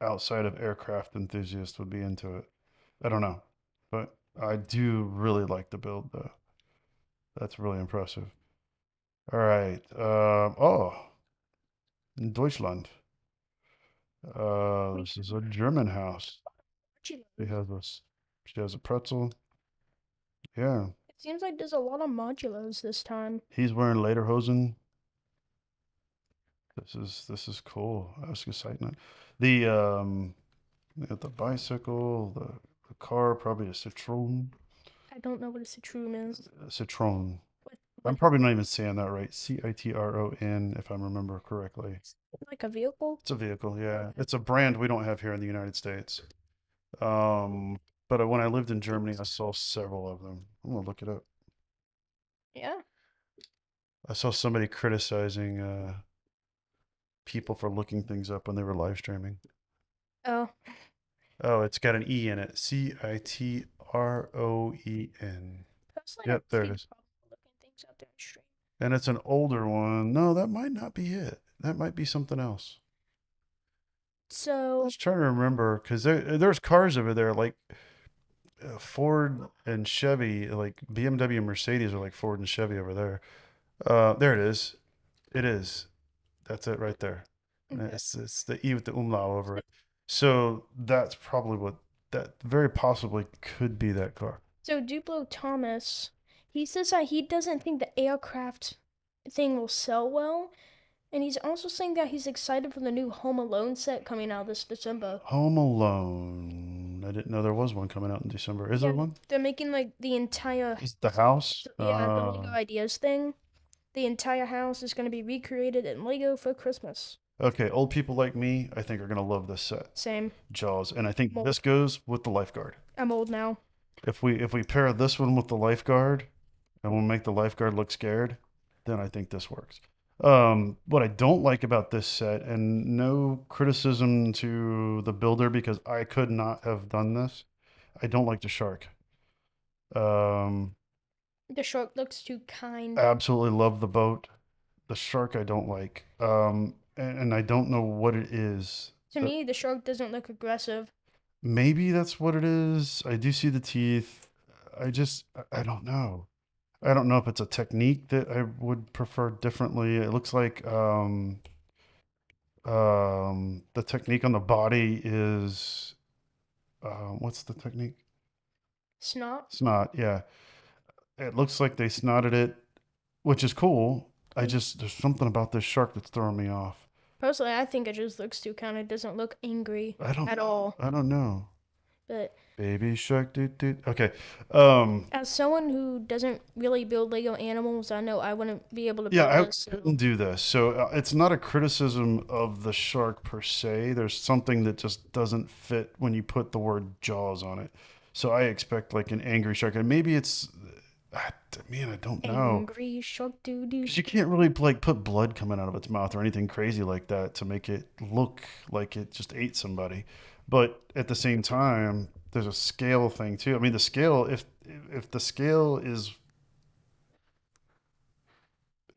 outside of aircraft enthusiasts would be into it. I don't know, but I do really like the build though. That's really impressive. All right. Oh, in Deutschland. We This is a German house. have She modulars. has this. She has a pretzel. Yeah. It seems like there's a lot of modulars this time. He's wearing lederhosen. This is cool. I was excited. The they got the bicycle, the car, probably a Citroen. I don't know what a citron is. Citroen. What I'm what probably not even saying that right. Citron, if I remember correctly. like a vehicle? It's a vehicle, yeah. Okay. It's a brand we don't have here in the United States. Um, but when I lived in Germany, I saw several of them. I'm gonna look it up. Yeah. I saw somebody criticizing people for looking things up when they were live streaming. Oh, Oh, it's got an E in it. Citroen. personally, I Yep, don't there see it the is. problem with looking things up there in stream. And it's an older one. No, that might not be it. That might be something else. I So was trying to remember because there's cars over there like Ford and Chevy, like BMW and Mercedes are like Ford and Chevy over there. There it is. It is. That's it right there. And okay. it's the E with the umlaut over it. So that's probably what that very possibly could be that car. So Duplo Thomas, he says that he doesn't think the aircraft thing will sell well, and he's also saying that he's excited for the new Home Alone set coming out this December. Home Alone. I didn't know there was one coming out in December. Is there Yeah, one? they're making like the entire Is it the house? yeah, the Lego Ideas thing. The entire house is going to be recreated in Lego for Christmas. Okay. Old people like me, I think, are gonna love this set. Same. Jaws, and I think I'm this old. goes with the lifeguard. I'm old now. If we pair this one with the lifeguard, and we'll make the lifeguard look scared, then I think this works. What I don't like about this set, and no criticism to the builder because I could not have done this, I don't like the shark. Um, The shark looks too kind. Absolutely love the boat. The shark I don't like. And I don't know what it is. To me, the shark doesn't look aggressive. Maybe that's what it is. I do see the teeth. I don't know. I don't know if it's a technique that I would prefer differently. It looks like the technique on the body is what's the technique? Snot. Snot, yeah. It looks like they snotted it, which is cool. Mm. There's something about this shark that's throwing me off. Personally, I think it just looks too kind. It doesn't look angry I don't at know. all. I don't know. But Baby shark, doo doo. Okay. Um, as someone who doesn't really build Lego animals, I know I wouldn't be able to yeah, build I this. So couldn't do this. So it's not a criticism of the shark per se. There's something that just doesn't fit when you put the word Jaws on it. So I expect like an angry shark, and maybe it's, man, I don't know. angry shark doo doo. Because you can't really like put blood coming out of its mouth or anything crazy like that to make it look like it just ate somebody. But at the same time, there's a scale thing too. I mean, the scale, if the scale is,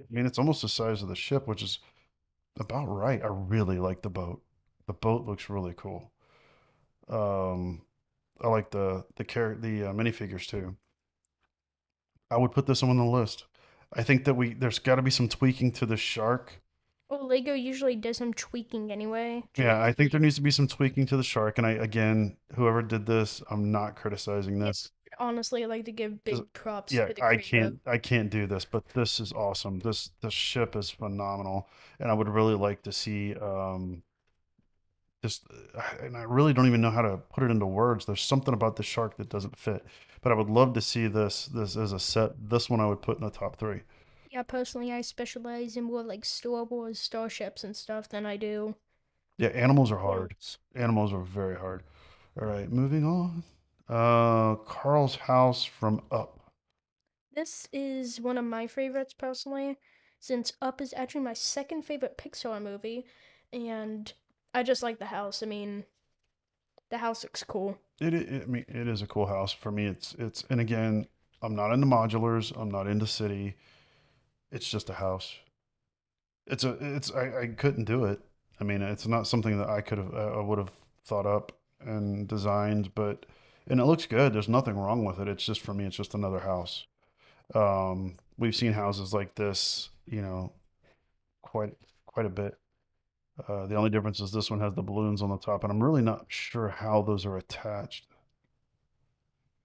I mean, it's almost the size of the ship, which is about right. I really like the boat. The boat looks really cool. Um, I like the minifigures too. I would put this one on the list. I think that there's got to be some tweaking to the shark. Well, Lego usually does some tweaking anyway. Yeah, I think there needs to be some tweaking to the shark. And again, whoever did this, I'm not criticizing Yeah, this honestly, I like to give because, big props yeah, to the creator. I can't do this, but this is awesome. This ship is phenomenal, and I would really like to see just, and I really don't even know how to put it into words. There's something about the shark that doesn't fit, but I would love to see this as a set. This one I would put in the top three. Yeah, personally, I specialize in more like Star Wars starships and stuff than I do Yeah, animals are hard. animals. Animals are very hard. All right, moving on. Carl's house from Up. This is one of my favorites personally, since Up is actually my second favorite Pixar movie, and I just like the house. I mean, the house looks cool. I mean, it is a cool house for me. And again, I'm not into modulars. I'm not into city. It's just a house. I couldn't do it. I mean, it's not something that I would have thought up and designed, and it looks good. There's nothing wrong with it. It's just for me, it's just another house. We've seen houses like this, quite quite a bit. The only difference is this one has the balloons on the top, and I'm really not sure how those are attached.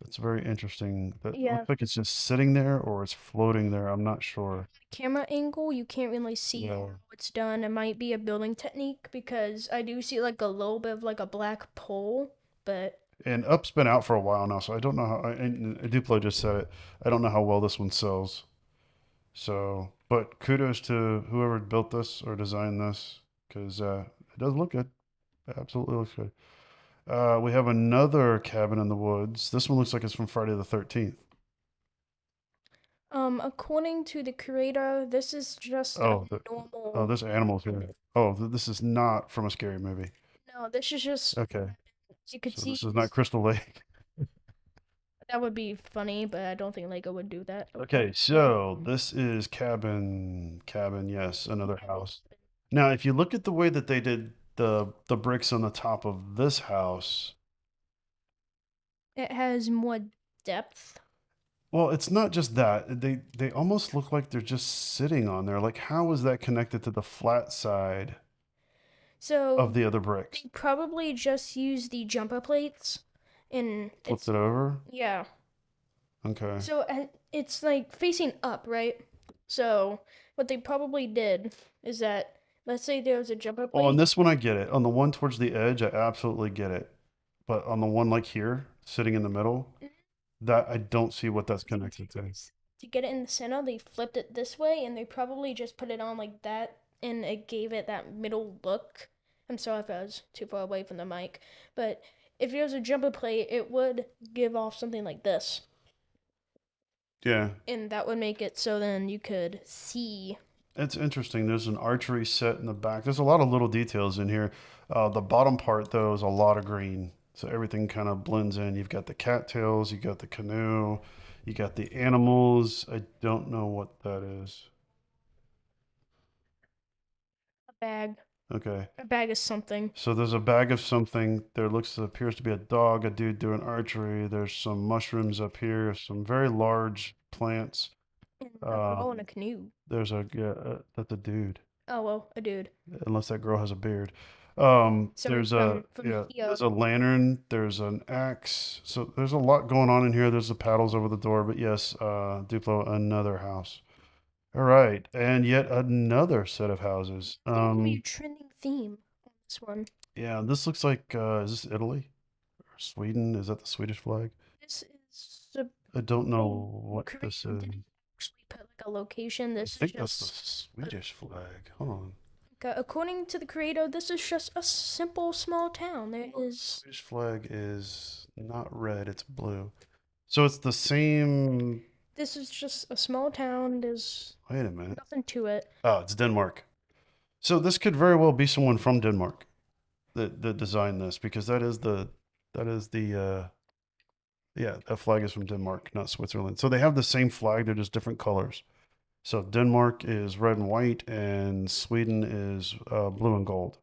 It's very interesting. That Yeah, looks like it's just sitting there or it's floating there. I'm not sure. camera angle, you can't really see how Yeah. it's done. It might be a building technique because I do see like a little bit of like a black pole, but And Up's been out for a while now, so I don't know how. And Duplo just said it. I don't know how well this one sells. So, but kudos to whoever built this or designed this because it does look good. It absolutely looks good. We have another cabin in the woods. This one looks like it's from Friday the 13th. according to the creator, this is just a Oh, oh, normal. this animal's here. Oh, this is not from a scary movie. No, this is just Okay, as you could so see. this is not Crystal Lake. That would be funny, but I don't think Lego would do that. Okay, so this is cabin, yes, another house. Now, if you look at the way that they did the bricks on the top of this house, It has more depth. well, it's not just that. They almost look like they're just sitting on there. Like, how is that connected to the flat side of So the other bricks? they probably just use the jumper plates, and Flipped it's it over? yeah. Okay. So it's like facing up, right? So what they probably did is that let's say there was a jumper Well, on plate. this one, I get it. On the one towards the edge, I absolutely get it. But on the one like here, sitting in the middle, that I don't see what that's connected to. To get it in the center, they flipped it this way, and they probably just put it on like that, and it gave it that middle look. I'm sorry if I was too far away from the mic, but if it was a jumper plate, it would give off something like this, Yeah, and that would make it so then you could see. it's interesting. There's an archery set in the back. There's a lot of little details in here. The bottom part, though, is a lot of green. So everything kind of blends in. You've got the cattails, you got the canoe, you got the animals. I don't know what that is. A bag. Okay. A bag is something. So there's a bag of something. Appears to be a dog, a dude doing archery. There's some mushrooms up here, some very large plants. And a girl in a Um, canoe. that's a dude, Oh well, a dude. unless that girl has a beard. So from here, There's a lantern. There's an axe. So there's a lot going on in here. There's the paddles over the door. But yes, Duplo, another house. All right, and yet another set of houses. seems to be a trending theme on this one. Yeah, this looks like is this Italy or Sweden? Is that the Swedish flag? This is the I don't know what creator this is. didn't actually put like a location. I This is think that's the just Swedish flag. Hold on. according to the creator, this is just a simple small town. There is Swedish flag is not red, it's blue. So it's the same. this is just a small town. There's Wait a minute. nothing to it. Oh, it's Denmark. So this could very well be someone from Denmark that designed this because that is the yeah, that flag is from Denmark, not Switzerland. So they have the same flag, they're just different colors. So Denmark is red and white, and Sweden is blue and gold.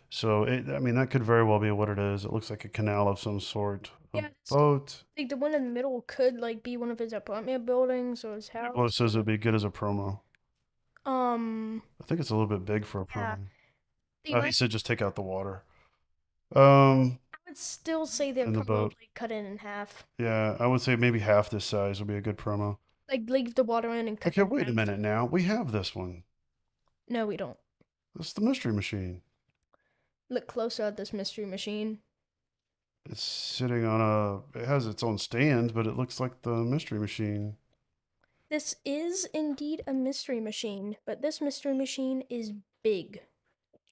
So I mean, that could very well be what it is. It looks like a canal of some sort, a Yeah, it's boat. like the one in the middle could like be one of his apartment buildings or his Well, it house. says it'd be good as a promo. Um, I think it's a little bit big for a yeah, promo. they Oh, he might. said just take out the water. Um, I would still say they'd in the boat. probably cut it in half. Yeah, I would say maybe half this size would be a good promo. Like leave the water in and cut Okay, it in wait a half. minute now. We have this one. No, we don't. This is the mystery machine. Look closer at this mystery machine. It's sitting on a. It has its own stand, but it looks like the mystery machine. This is indeed a mystery machine, but this mystery machine is big.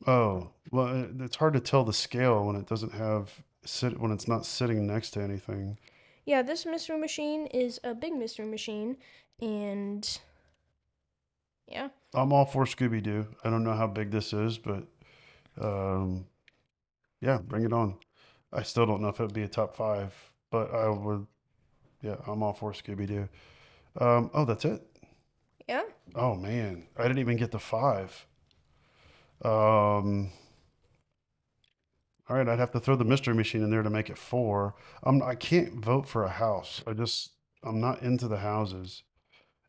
Oh, well, it's hard to tell the scale when it doesn't have sit when it's not sitting next to anything. Yeah, this mystery machine is a big mystery machine, and yeah, I'm all for Scooby Doo. I don't know how big this is, but um, yeah, bring it on. I still don't know if it'd be a top five, but I would. Yeah, I'm all for Scooby Doo. Oh, that's it. yeah. Oh man, I didn't even get the five. Um, all right, I'd have to throw the mystery machine in there to make it four. I can't vote for a house. I'm not into the houses.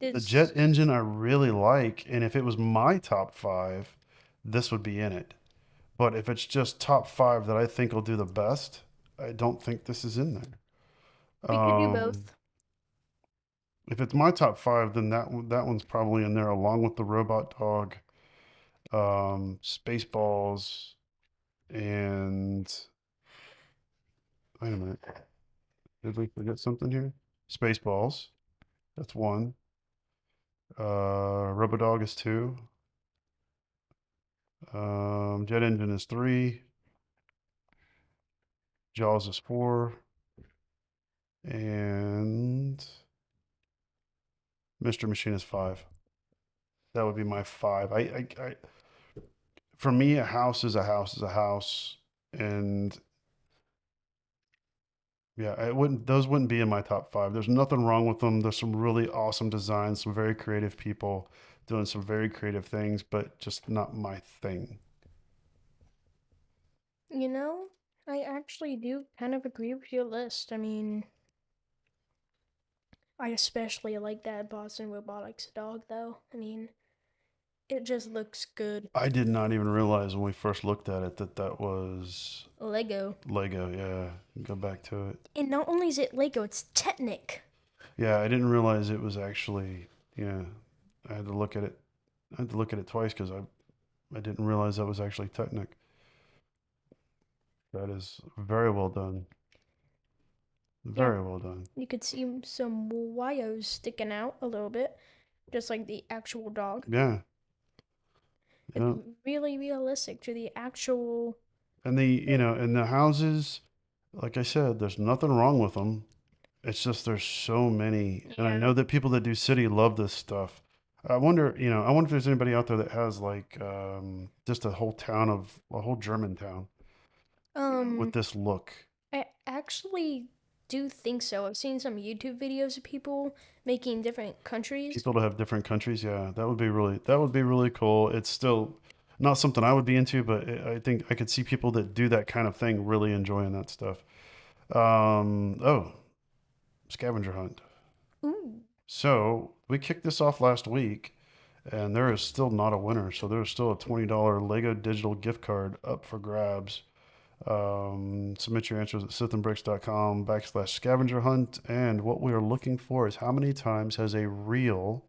The jet This engine I really like, and if it was my top five, this would be in it. But if it's just top five that I think will do the best, I don't think this is in there. we could do Um, both. if it's my top five, then that one's probably in there along with the robot dog, Spaceballs, and wait a minute, did we forget something here? Spaceballs, that's one. Robo Dog is two. Jet Engine is three. Jaws is four. And Mr. Machine is five. That would be my five. For me, a house is a house is a house, and yeah, it wouldn't. Those wouldn't be in my top five. There's nothing wrong with them. There's some really awesome designs, some very creative people doing some very creative things, but just not my thing. You know, I actually do kind of agree with your list. I mean, I especially like that Boston Robotics dog, though. I mean, it just looks good. I did not even realize when we first looked at it that that was Lego. Lego. Yeah, go back to it. And not only is it Lego, it's Technic. Yeah, I didn't realize it was actually. Yeah, I had to look at it. I had to look at it twice because I didn't realize that was actually Technic. That is very well done. Yeah, Very well done. you could see some wires sticking out a little bit, just like the actual dog. Yeah, It's yeah. really realistic to the actual And thing. and the houses, like I said, there's nothing wrong with them. It's just there's so many, and I Yeah. know that people that do city love this stuff. I wonder if there's anybody out there that has like just a whole German town with Um, this look. I actually do think so. I've seen some YouTube videos of people making different countries. People to have different countries, yeah, that would be really cool. It's still not something I would be into, but I think I could see people that do that kind of thing really enjoying that stuff. Oh, Scavenger Hunt. Ooh. So we kicked this off last week, and there is still not a winner. So there's still a $20 Lego digital gift card up for grabs. Submit your answers at sithandbricks.com/scavenger hunt. And what we are looking for is how many times has a real,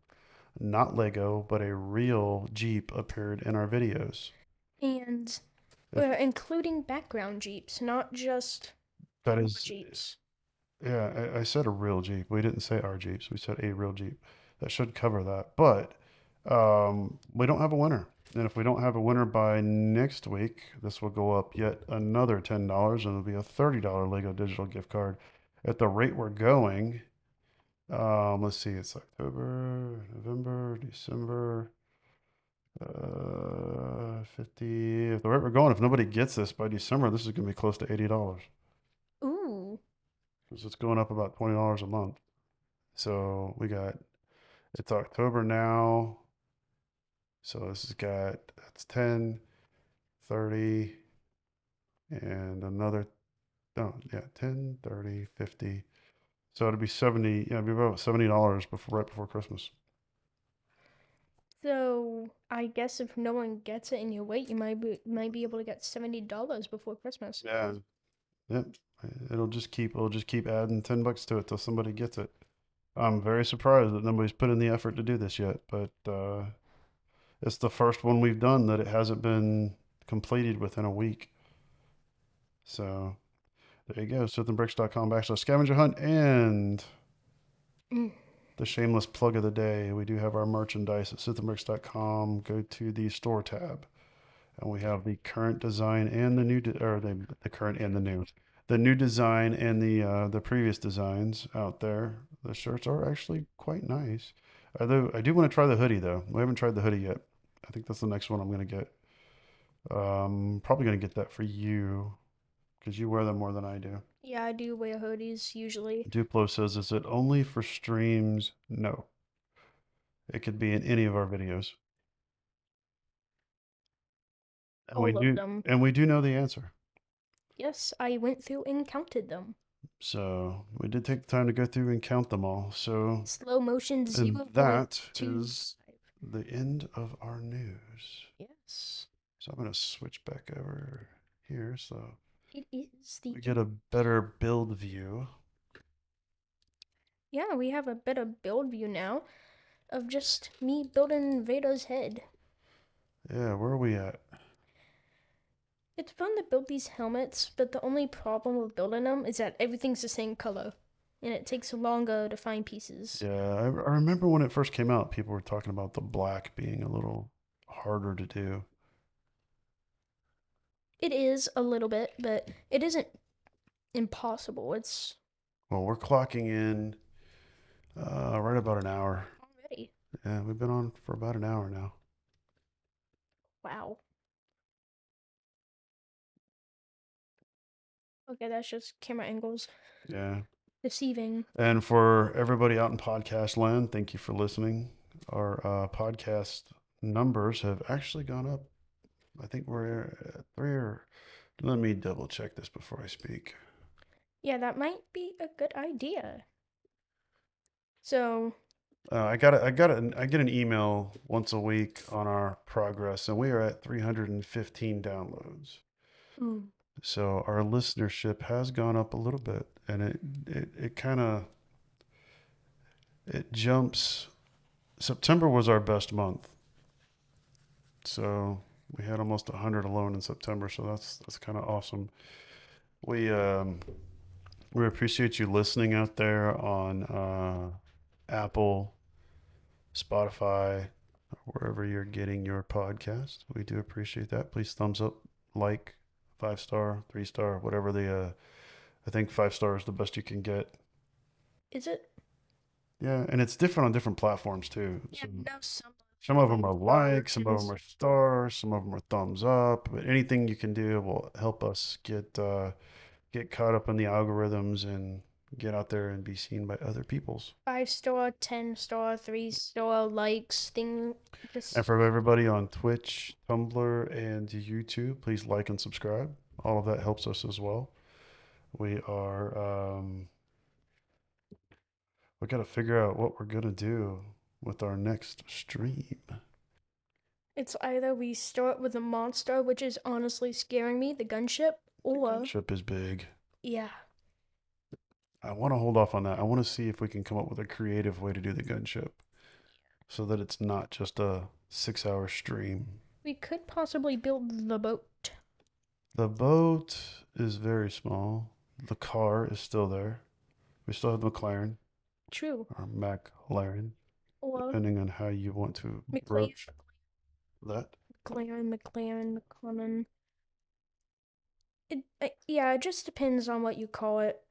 not Lego, but a real Jeep appeared in our videos? And If we're including background Jeeps, not just that car is, Jeeps. yeah, I said a real Jeep. We didn't say our Jeeps. We said a real Jeep. That should cover that. But we don't have a winner. And if we don't have a winner by next week, this will go up yet another $10 and it'll be a $30 Lego digital gift card. At the rate we're going, let's see, it's October, November, December, 50. At the rate we're going, if nobody gets this by December, this is going to be close to $80 Ooh. because it's going up about $20 a month. So we got It's October now. So this has got, that's 10, 30, and another, oh, yeah, 10, 30, 50. So it'd be 70, yeah, it'd be about $70 before, right before Christmas. So I guess if no one gets it and you wait, you might be able to get $70 before Christmas. Yeah. Yep. It'll just keep adding $10 to it till somebody gets it. I'm very surprised that nobody's put in the effort to do this yet, but it's the first one we've done that it hasn't been completed within a week. So there you go. Sithandbricks.com/scavenger hunt and Mm. the shameless plug of the day. We do have our merchandise at sithandbricks.com. Go to the store tab, and we have the current design and the new, or the current and the new design and the previous designs out there. The shirts are actually quite nice. Although I do want to try the hoodie though. We haven't tried the hoodie yet. I think that's the next one I'm gonna get. Probably gonna get that for you because you wear them more than I do. Yeah, I do wear hoodies usually. Duplo says, "Is it only for streams?" No, it could be in any of our videos, and we All of do them. and we do know the answer. Yes, I went through and counted them. So we did take the time to go through and count them all. So, Slow motion and 0.25. that is the end of our news. Yes, So I'm going to switch back over here so it is the we get a better build view. Yeah, we have a better build view now of just me building Vader's head. Yeah, where are we at? It's fun to build these helmets, but the only problem with building them is that everything's the same color, and it takes longer to find pieces. Yeah, I remember when it first came out, people were talking about the black being a little harder to do. It is a little bit, but it isn't impossible. It's Well, we're clocking in right about an hour. already. Yeah, we've been on for about an hour now. Wow. Okay, that's just camera angles. Yeah. Deceiving. And for everybody out in podcast land, thank you for listening. Our podcast numbers have actually gone up. I think we're at three or let me double check this before I speak. Yeah, that might be a good idea. So, I get an email once a week on our progress, and we are at 315 downloads. ooh, So our listenership has gone up a little bit, and it kind of it jumps. September was our best month, so we had almost 100 alone in September. So that's kind of awesome. We um, we appreciate you listening out there on Apple, Spotify, wherever you're getting your podcast. We do appreciate that. Please thumbs up, like, 5 star, 3 star, whatever I think 5 star is the best you can get. is it? Yeah, and it's different on different platforms too. Yeah, So no, some of them are likes, some of them stars. are stars, some of them are thumbs up. But anything you can do will help us get caught up in the algorithms and get out there and be seen by other people's. 5 star, 10 star, 3 star likes thing. And Just for everybody on Twitch, Tumblr, and YouTube, please like and subscribe. All of that helps us as well. We are we got to figure out what we're gonna do with our next stream. it's either we start with a monster, which is honestly scaring me, the gunship, The or gunship is big. yeah, I want to hold off on that. I want to see if we can come up with a creative way to do the gunship so that it's not just a 6 hour stream. we could possibly build the boat. The boat is very small. The car is still there. We still have the McLaren True. or McLaren, Or depending on how you want to McLaren, broach that. McLaren. Yeah, it just depends on what you call it.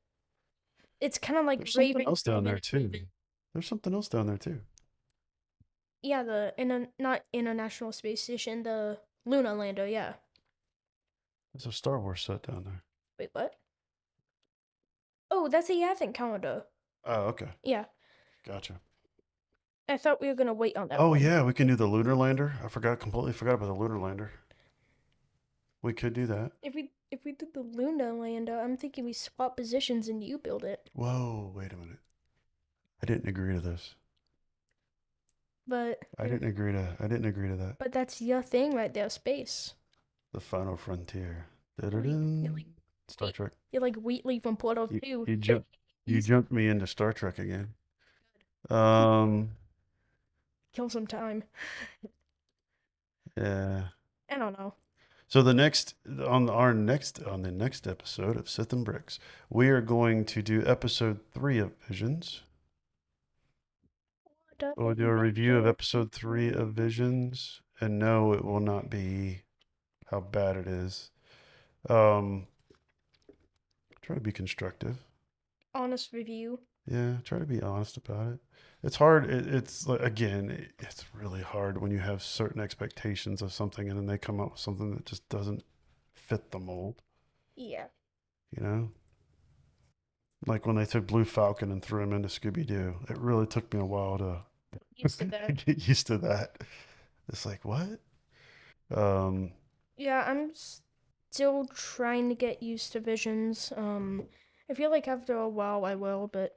It's kind of like There's something Raven, else down there Raven, too. Raven. There's something else down there too. Yeah, not International Space Station, the Luna Lander. Yeah. There's a Star Wars set down there. Wait, what? Oh, that's the advent calendar. Oh, okay. Yeah. Gotcha. I thought we were gonna wait on that Oh one. yeah, we can do the lunar lander. Completely forgot about the lunar lander. We could do that. If we did the Luna lander, I'm thinking we swap positions and you build it. Whoa, wait a minute. I didn't agree to this. But I didn't agree to that. but that's your thing right there, space. The final frontier. You're like Da-da-dun. Star Wheat- Trek. you're like Wheatley from Portal You 2. you jump you He's jumped me into Star Trek again. Um kill some time. yeah. I don't know. So on the next episode of Sith and Bricks, we are going to do episode 3 of Visions. We'll do a review of episode 3 of Visions, and no, it will not be how bad it is. Um, try to be constructive. Honest review. Yeah, try to be honest about it. It's hard. It's like, again, it's really hard when you have certain expectations of something and then they come up with something that just doesn't fit the mold, Yeah. you know? Like when they took Blue Falcon and threw him into Scooby Doo, it really took me a while Used to to that. get used to that. It's like, what? Um, Yeah, I'm still trying to get used to visions. I feel like after a while I will, but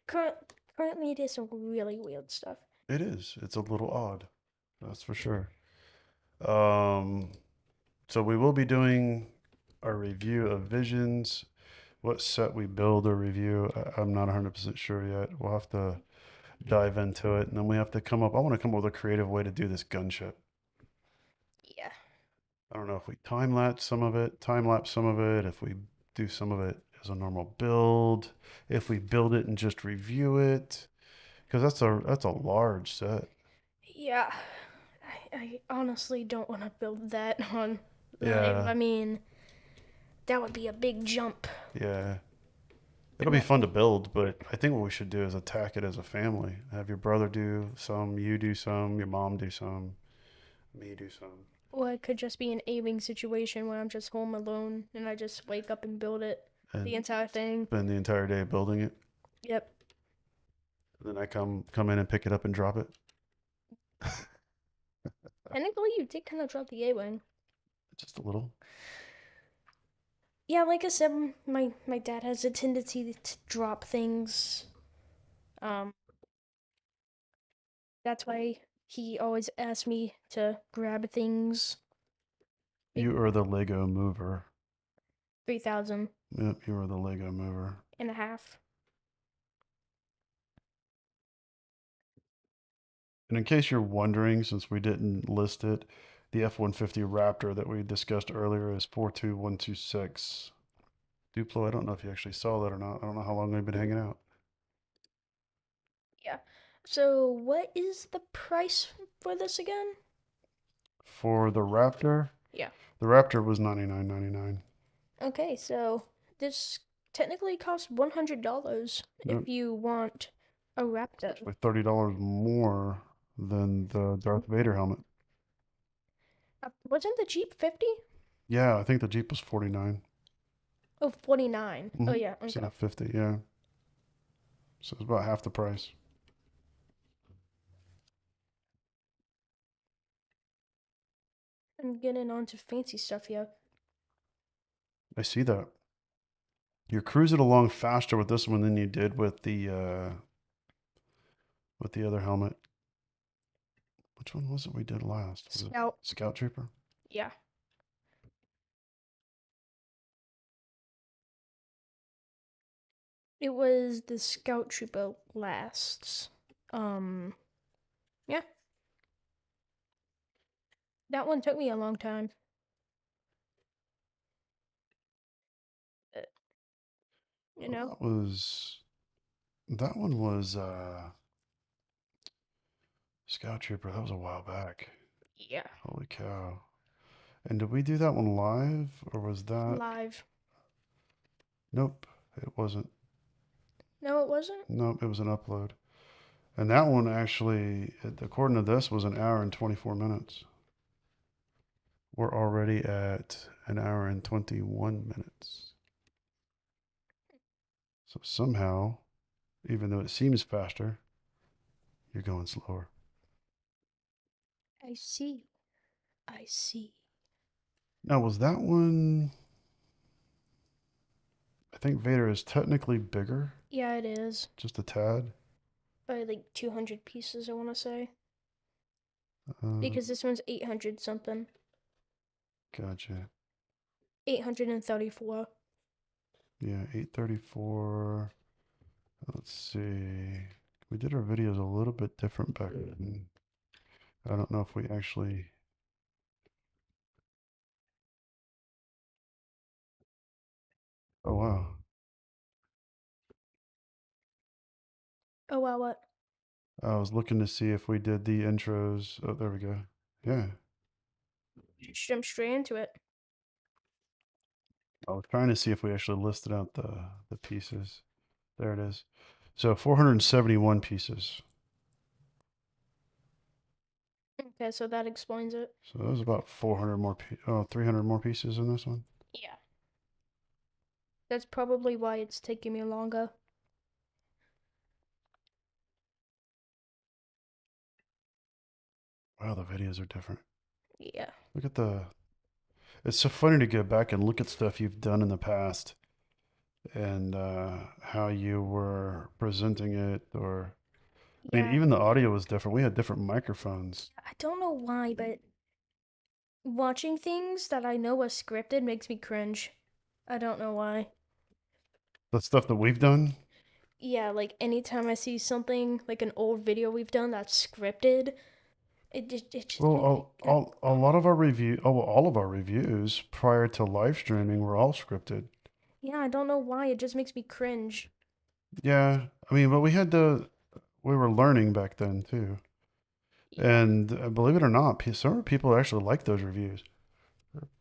current, currently it is some really weird stuff. it is. It's a little odd. That's for sure. Um, so we will be doing a review of Visions. What set we build or review, I'm not 100% sure yet. We'll have to dive into it, and then we have to I want to come up with a creative way to do this gunship. Yeah. I don't know if we time lapse some of it, if we do some of it as a normal build, if we build it and just review it, because that's a large set. Yeah. I honestly don't want to build that on live. Yeah, I mean, that would be a big jump. yeah. It'll And be that, fun to build, but I think what we should do is attack it as a family. Have your brother do some, you do some, your mom do some, me do some. or it could just be an aiming situation where I'm just home alone and I just wake up and build it. The And entire thing. spend the entire day building it. Yep. And then I come in and pick it up and drop it. Technically, you did kind of drop the A-wing. Just a little. Yeah, like I said, my dad has a tendency to drop things. Um, that's why he always asks me to grab things. You are the Lego mover. 3,000 Yep, you are the Lego mover. and a half. And in case you're wondering, since we didn't list it, the F-150 Raptor that we discussed earlier is 42126. Duplo, I don't know if you actually saw that or not. I don't know how long we've been hanging out. Yeah. So what is the price for this again? For Yeah. the Raptor was $99.99. Okay, so this technically costs $100 Yep, if you want a Raptor. actually $30 more than the Darth Vader helmet. Wasn't the Jeep 50? Yeah, I think the Jeep was 49. Oh, 49. Oh Mm-hmm. yeah, It's in okay. a 50, yeah. So it's about half the price. I'm getting on to fancy stuff here. I see that. You're cruising along faster with this one than you did with the other helmet. Which one was it we did last? Was it Scout. Scout Trooper? Yeah. It was the Scout Trooper lasts. Um, yeah. That one took me a long time. Uh, you know? That one was Scout Trooper. That was a while back. Yeah. Holy cow. And did we do that one live or was that Live. Nope, it wasn't. No, it wasn't? Nope, it was an upload. And that one actually, according to this, was an hour and 24 minutes. We're already at an hour and 21 minutes. So somehow, even though it seems faster, You're going slower. I see. I see. Now, was that one? I think Vader is technically bigger, Yeah, it is. just a tad. By like 200 pieces, I want to say. Uh, Because this one's 800 something. gotcha. 834. Yeah, 834. Let's see. We did our videos a little bit different back then. I don't know if we actually. Oh, wow. Oh, wow, what? I was looking to see if we did the intros. Oh, there we go. Yeah. Just jump straight into it. I was trying to see if we actually listed out the pieces. There it is. So 471 pieces. Okay, so that explains it. So that was about 400 more, 300 more pieces in this one. Yeah. That's probably why it's taking me longer. Wow, the videos are different. Yeah. Look at the. It's so funny to go back and look at stuff you've done in the past and how you were presenting it. Or, I mean, Yeah. even the audio was different. We had different microphones. I don't know why, but watching things that I know are scripted makes me cringe. I don't know why. The stuff that we've done. Yeah, like anytime I see something like an old video we've done that's scripted, it just Well, makes me a lot of our review, oh, well, all of our reviews prior to live streaming were all scripted. yeah, I don't know why. It just makes me cringe. Yeah, I mean, but we were learning back then too. Yeah. And believe it or not, some people actually like those reviews.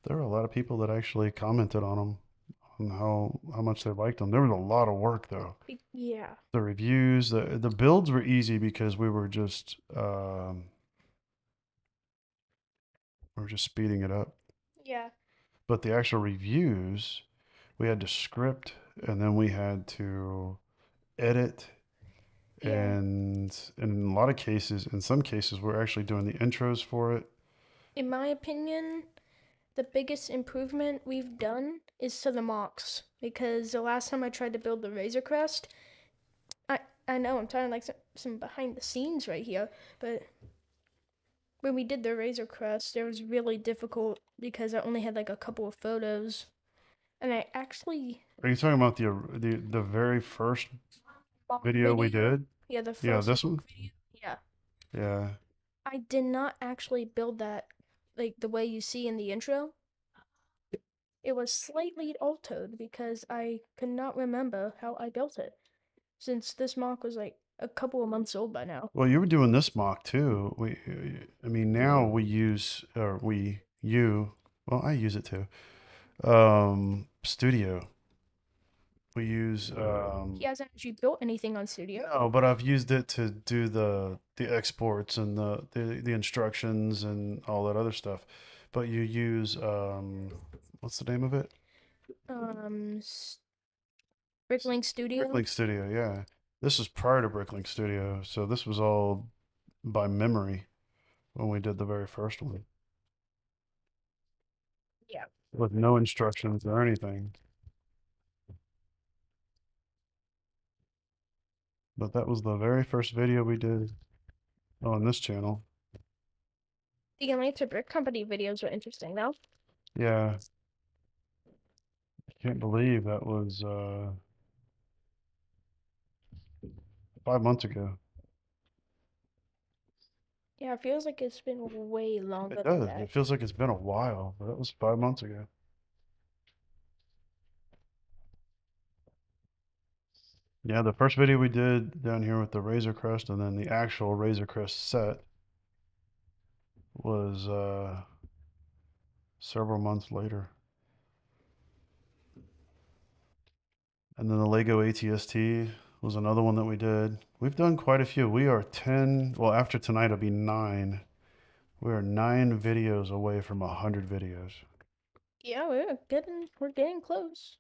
There were a lot of people that actually commented on them, on how much they liked them. There was a lot of work though. Yeah. The reviews, the builds were easy because we were just speeding it up. Yeah. But the actual reviews, we had to script and then we had to edit. Yeah. And in a lot of cases, in some cases, we're actually doing the intros for it. In my opinion, the biggest improvement we've done is to the mocks because the last time I tried to build the Razor Crest, I I know I'm telling like some behind the scenes right here, but when we did the Razor Crest, it was really difficult because I only had like a couple of photos, and I actually Are you talking about the very first mock video we video. did? Yeah, the Yeah, first this mock one? video. Yeah, Yeah. I did not actually build that like the way you see in the intro. It was slightly altered because I could not remember how I built it, since this mock was like a couple of months old by now. Well, you were doing this mock too. I mean, now we use, or well, I use it too. Studio. We use, He hasn't actually built anything on Studio. no, but I've used it to do the exports and the instructions and all that other stuff. But you use, what's the name of it? Um, Bricklink Studio. Bricklink Studio, yeah. This was prior to Bricklink Studio, so this was all by memory when we did the very first one Yeah. with no instructions or anything. But that was the very first video we did on this channel. The Atlanta Brick Company videos were interesting though. Yeah, I can't believe that was 5 months ago. Yeah, it feels like it's been way It longer than does. that. It feels like it's been a while, but that was 5 months ago. Yeah, the first video we did down here with the Razor Crest and then the actual Razor Crest set was several months later. And then the Lego ATST was another one that we did. We've done quite a few. We are 10, well, after tonight, it'll be 9. We are 9 videos away from 100 videos. Yeah, we're getting close.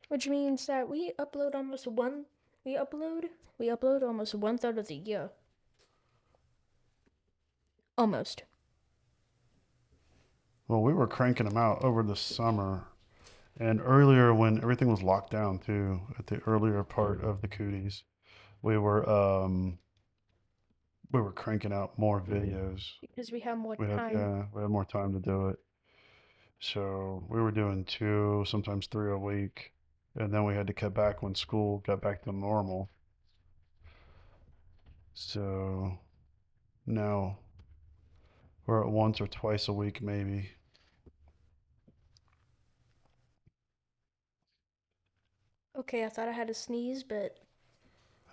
Which means that we upload almost one we upload almost one third of the year. Almost. Well, we were cranking them out over the summer and earlier when everything was locked down too, at the earlier part of the cooties, we were um we were cranking out more videos. Because we have more We had time. yeah, we had more time to do it. So we were doing two, sometimes three a week. And then we had to cut back when school got back to normal. So now we're at once or twice a week maybe. Okay, I thought I had a sneeze, but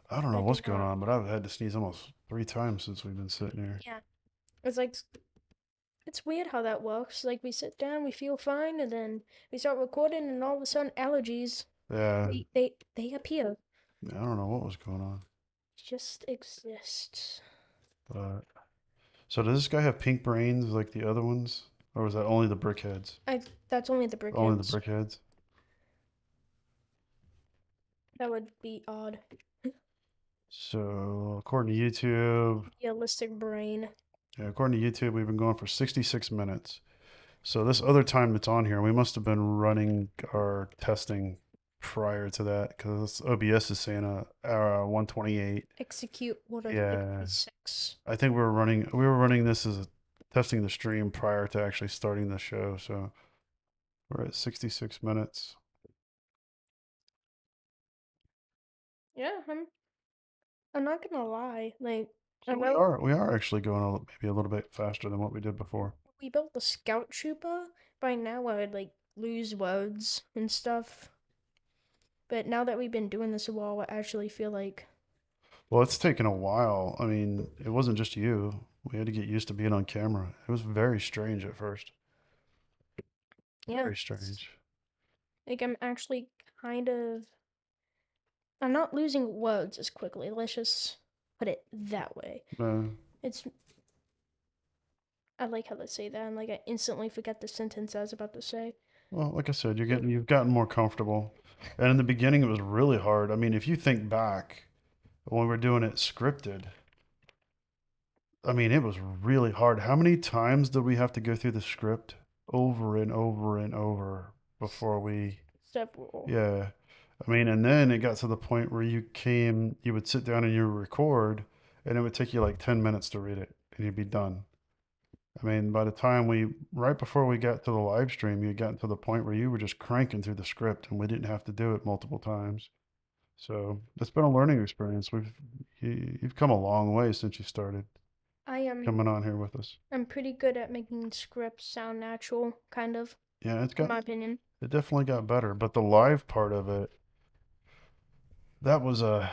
I don't know I do what's going not. on, but I've had to sneeze almost 3 times since we've been sitting here. Yeah. It's like it's weird how that works. Like we sit down, we feel fine, and then we start recording, and all of a sudden allergies Yeah, they appear. I don't know what was going on. Just exist. But so does this guy have pink brains like the other ones? Or was that only the brickheads? I That's only the Only the brickheads. brickheads? That would be odd. So according to YouTube, Realistic brain. yeah, according to YouTube, we've been going for 66 minutes. So this other time that's on here, we must have been running our testing prior to that because OBS is saying 128. Execute order Yeah, 56. I think we were running this as testing the stream prior to actually starting the show. So we're at 66 minutes. Yeah, I'm not gonna lie. Like I So we know are we are actually going maybe a little bit faster than what we did before. we built the scout trooper. By now I would like lose words and stuff. But now that we've been doing this a while, I actually feel like Well, it's taken a while. I mean, it wasn't just you. We had to get used to being on camera. It was very strange at first. yeah, Very strange. like I'm actually kind of I'm not losing words as quickly. Let's just put it that way. Uh, It's I like how they say that, and like I instantly forget the sentence I was about to say. well, like I said, you've gotten more comfortable. And in the beginning, it was really hard. I mean, if you think back when we were doing it scripted, I mean, it was really hard. How many times did we have to go through the script over and over and over before we, Several. yeah. I mean, and then it got to the point where you would sit down and you would record, and it would take you like 10 minutes to read it, and you'd be done. I mean, by the time right before we got to the live stream, you had gotten to the point where you were just cranking through the script and we didn't have to do it multiple times. So it's been a learning experience. You've come a long way since you started I am coming on here with us. I'm pretty good at making scripts sound natural, kind of, Yeah, in my opinion. it definitely got better, but the live part of it, that was a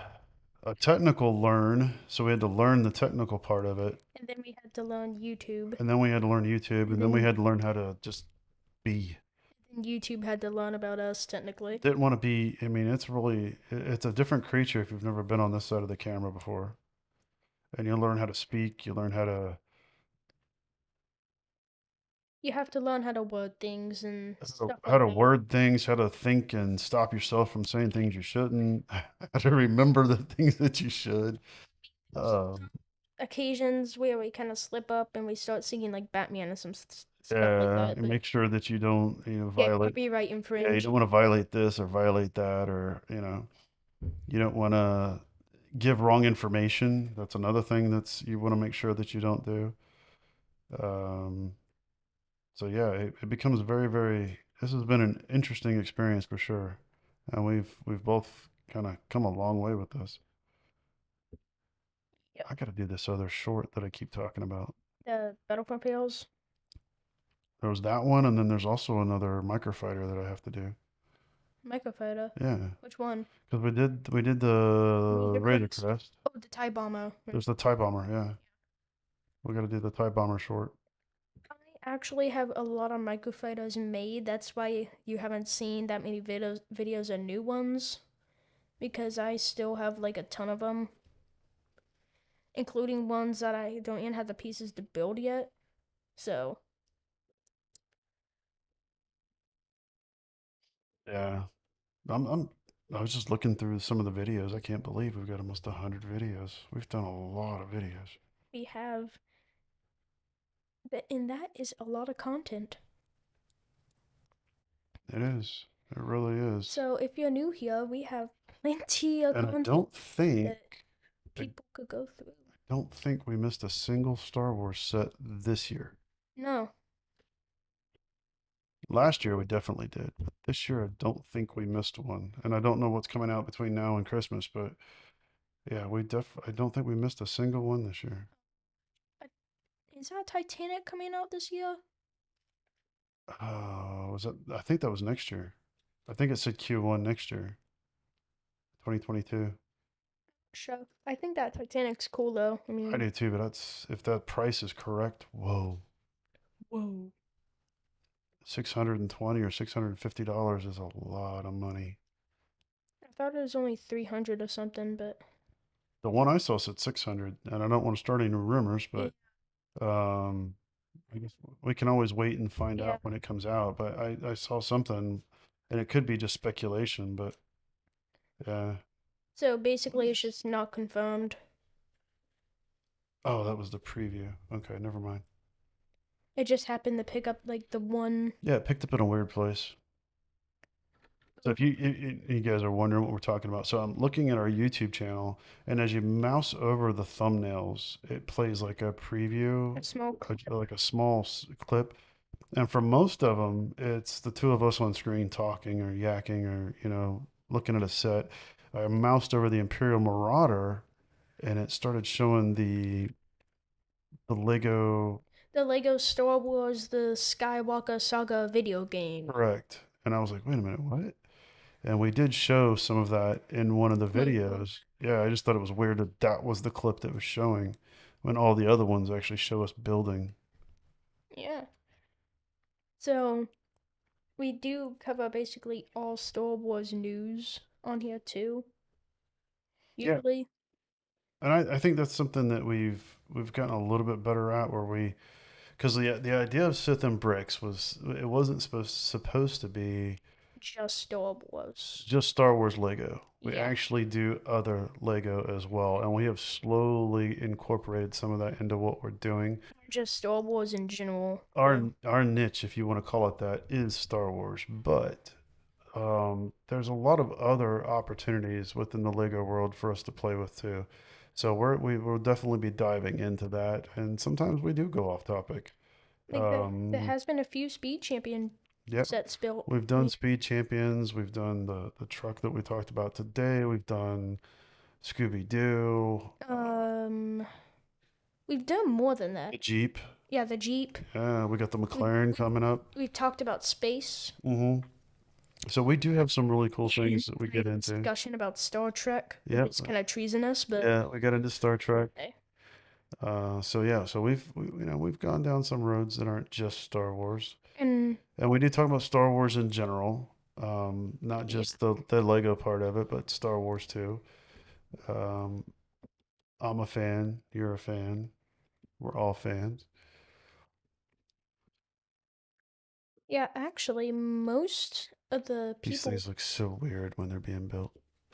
technical learn. So we had to learn the technical part of it. And then we had to learn YouTube. And then we had to learn YouTube, And and then we then had to learn how to just be. YouTube had to learn about us technically. Didn't want to be. I mean, it's a different creature if you've never been on this side of the camera before. And you learn how to speak, you learn how to You have to learn how to word things and stuff how like to that. word things, how to think and stop yourself from saying things you shouldn't, how to remember the things that you should. Um, Occasions where we kind of slip up and we start singing like Batman and some stuff like yeah, that. and But make sure that you don't, get violate. copyright Yeah, you infringed. don't want to violate this or violate that, or you don't want to give wrong information. That's another thing that's you want to make sure that you don't do. Um, So yeah, it becomes very, very. This has been an interesting experience for sure, and we've both kind of come a long way with this. Yep. I got to do this other short that I keep talking about. The Battlefront Pails There was that one, and then there's also another microfighter that I have to do. microfighter. Yeah, Which one? because we did the Razor Razor Crest. Crest. Oh, the TIE bomber. There's the TIE Bomber. Yeah, we got to do the TIE Bomber short. I actually have a lot of microfighters made. That's why you haven't seen that many videos of new ones because I still have like a ton of them, including ones that I don't even have the pieces to build yet. So, Yeah, I'm I was just looking through some of the videos. I can't believe we've got almost 100 videos. We've done a lot of videos. we have And that is a lot of content. It is. It really is. So if you're new here, we have plenty of And I content don't think that I people could go through. don't think we missed a single Star Wars set this year. No. Last year we definitely did, but this year I don't think we missed one. And I don't know what's coming out between now and Christmas, but yeah, I don't think we missed a single one this year. Is that Titanic coming out this year? Was that I think that was next year. I think it said Q1 next year, 2022. Sure. I think that Titanic's cool though. I I mean, do too, but that's if that price is correct, whoa. whoa. 620 or $650 is a lot of money. I thought it was only 300 or something, but The one I saw said 600, and I don't want to start any rumors, yeah. but um, I guess we can always wait and find Yeah. out when it comes out. But I saw something, and it could be just speculation, but yeah. So basically, it's just not confirmed. Oh, that was the preview. Okay, never mind. It just happened to pick up like the one. Yeah, it picked up in a weird place. So if you guys are wondering what we're talking about, so I'm looking at our YouTube channel, and as you mouse over the thumbnails, it plays like a preview, A small clip. like a small clip. And for most of them, it's the two of us on screen talking or yakking or, looking at a set. I moused over the Imperial Marauder, and it started showing the Lego. The Lego Star Wars The Skywalker Saga video game. Correct. And I was like, wait a minute, what? And we did show some of that in one of the Wait, videos. Yeah, I just thought it was weird that that was the clip that was showing when all the other ones actually show us building. yeah. So we do cover basically all Star Wars news on here too. Yeah. Usually, And I think that's something that we've gotten a little bit better at where we because the idea of Sith and bricks was it wasn't supposed to be just Star Wars. just Star Wars Lego. We Yeah. actually do other Lego as well, and we have slowly incorporated some of that into what we're doing. Just Star Wars in general. Our niche, if you want to call it that, is Star Wars, but there's a lot of other opportunities within the Lego world for us to play with too. So we will definitely be diving into that, and sometimes we do go off topic. Like there Um, has been a few Speed Champion Yep. sets built. We've I done mean, Speed Champions. We've done the truck that we talked about today. We've done Scooby Doo, um, we've done more than the that. Jeep. Yeah, the Jeep. Yeah, we got the We McLaren we coming up. we've talked about space. hmm So we do have some really cool things that we Had get a into. discussion about Star Trek, which Yep. is kind of treasonous, but Yeah, we got into Star Trek. hey. So yeah, so we've gone down some roads that aren't just Star Wars, And and we do talk about Star Wars in general. Not yeah, just the Lego part of it, but Star Wars too. Um, I'm a fan. You're a fan. We're all fans. yeah, actually, most of the These people. things look so weird when they're being built.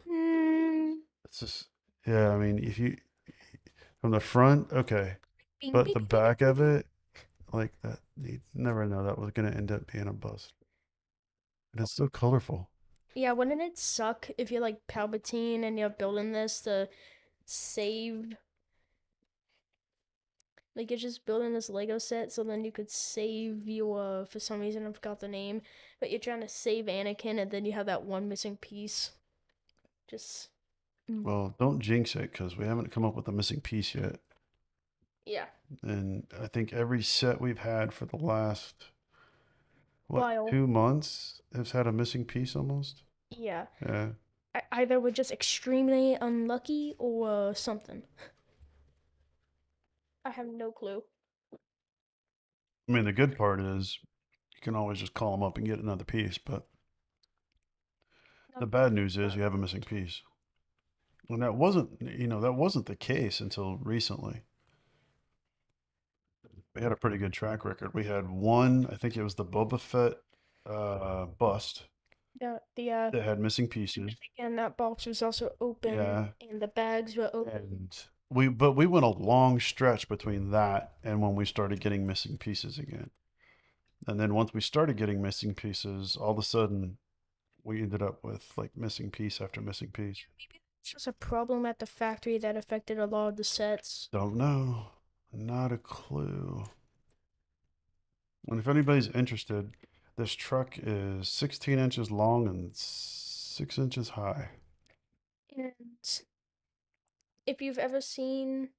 Hmm, It's just, yeah, I mean, if you, from the front, okay, bing, but bing, the bing, back bing, of bing. it, like that, you never know that was going to end up being a bust. And it's so colorful. Yeah, wouldn't it suck if you're like Palpatine and you're building this to save, like you're just building this Lego set so then you could save your, for some reason I forgot the name, but you're trying to save Anakin and then you have that one missing piece. Just, mm, Well, don't jinx it because we haven't come up with a missing piece yet. yeah, And I think every set we've had for the last, what, while, 2 months has had a missing piece almost. yeah, Yeah. either we're just extremely unlucky or something. I have no clue. I mean, the good part is you can always just call them up and get another piece, but the Not bad news is part. you have a missing piece. And that wasn't the case until recently. We had a pretty good track record. We had one, I think it was the Boba Fett bust The that had missing pieces. and that box was also open Yeah. and the bags were open. And we went a long stretch between that and when we started getting missing pieces again. And then once we started getting missing pieces, all of a sudden we ended up with like missing piece after missing piece. Maybe it's just a problem at the factory that affected a lot of the sets. Don't know. Not a clue. And if anybody's interested, this truck is 16 inches long and 6 inches high. And if you've ever seen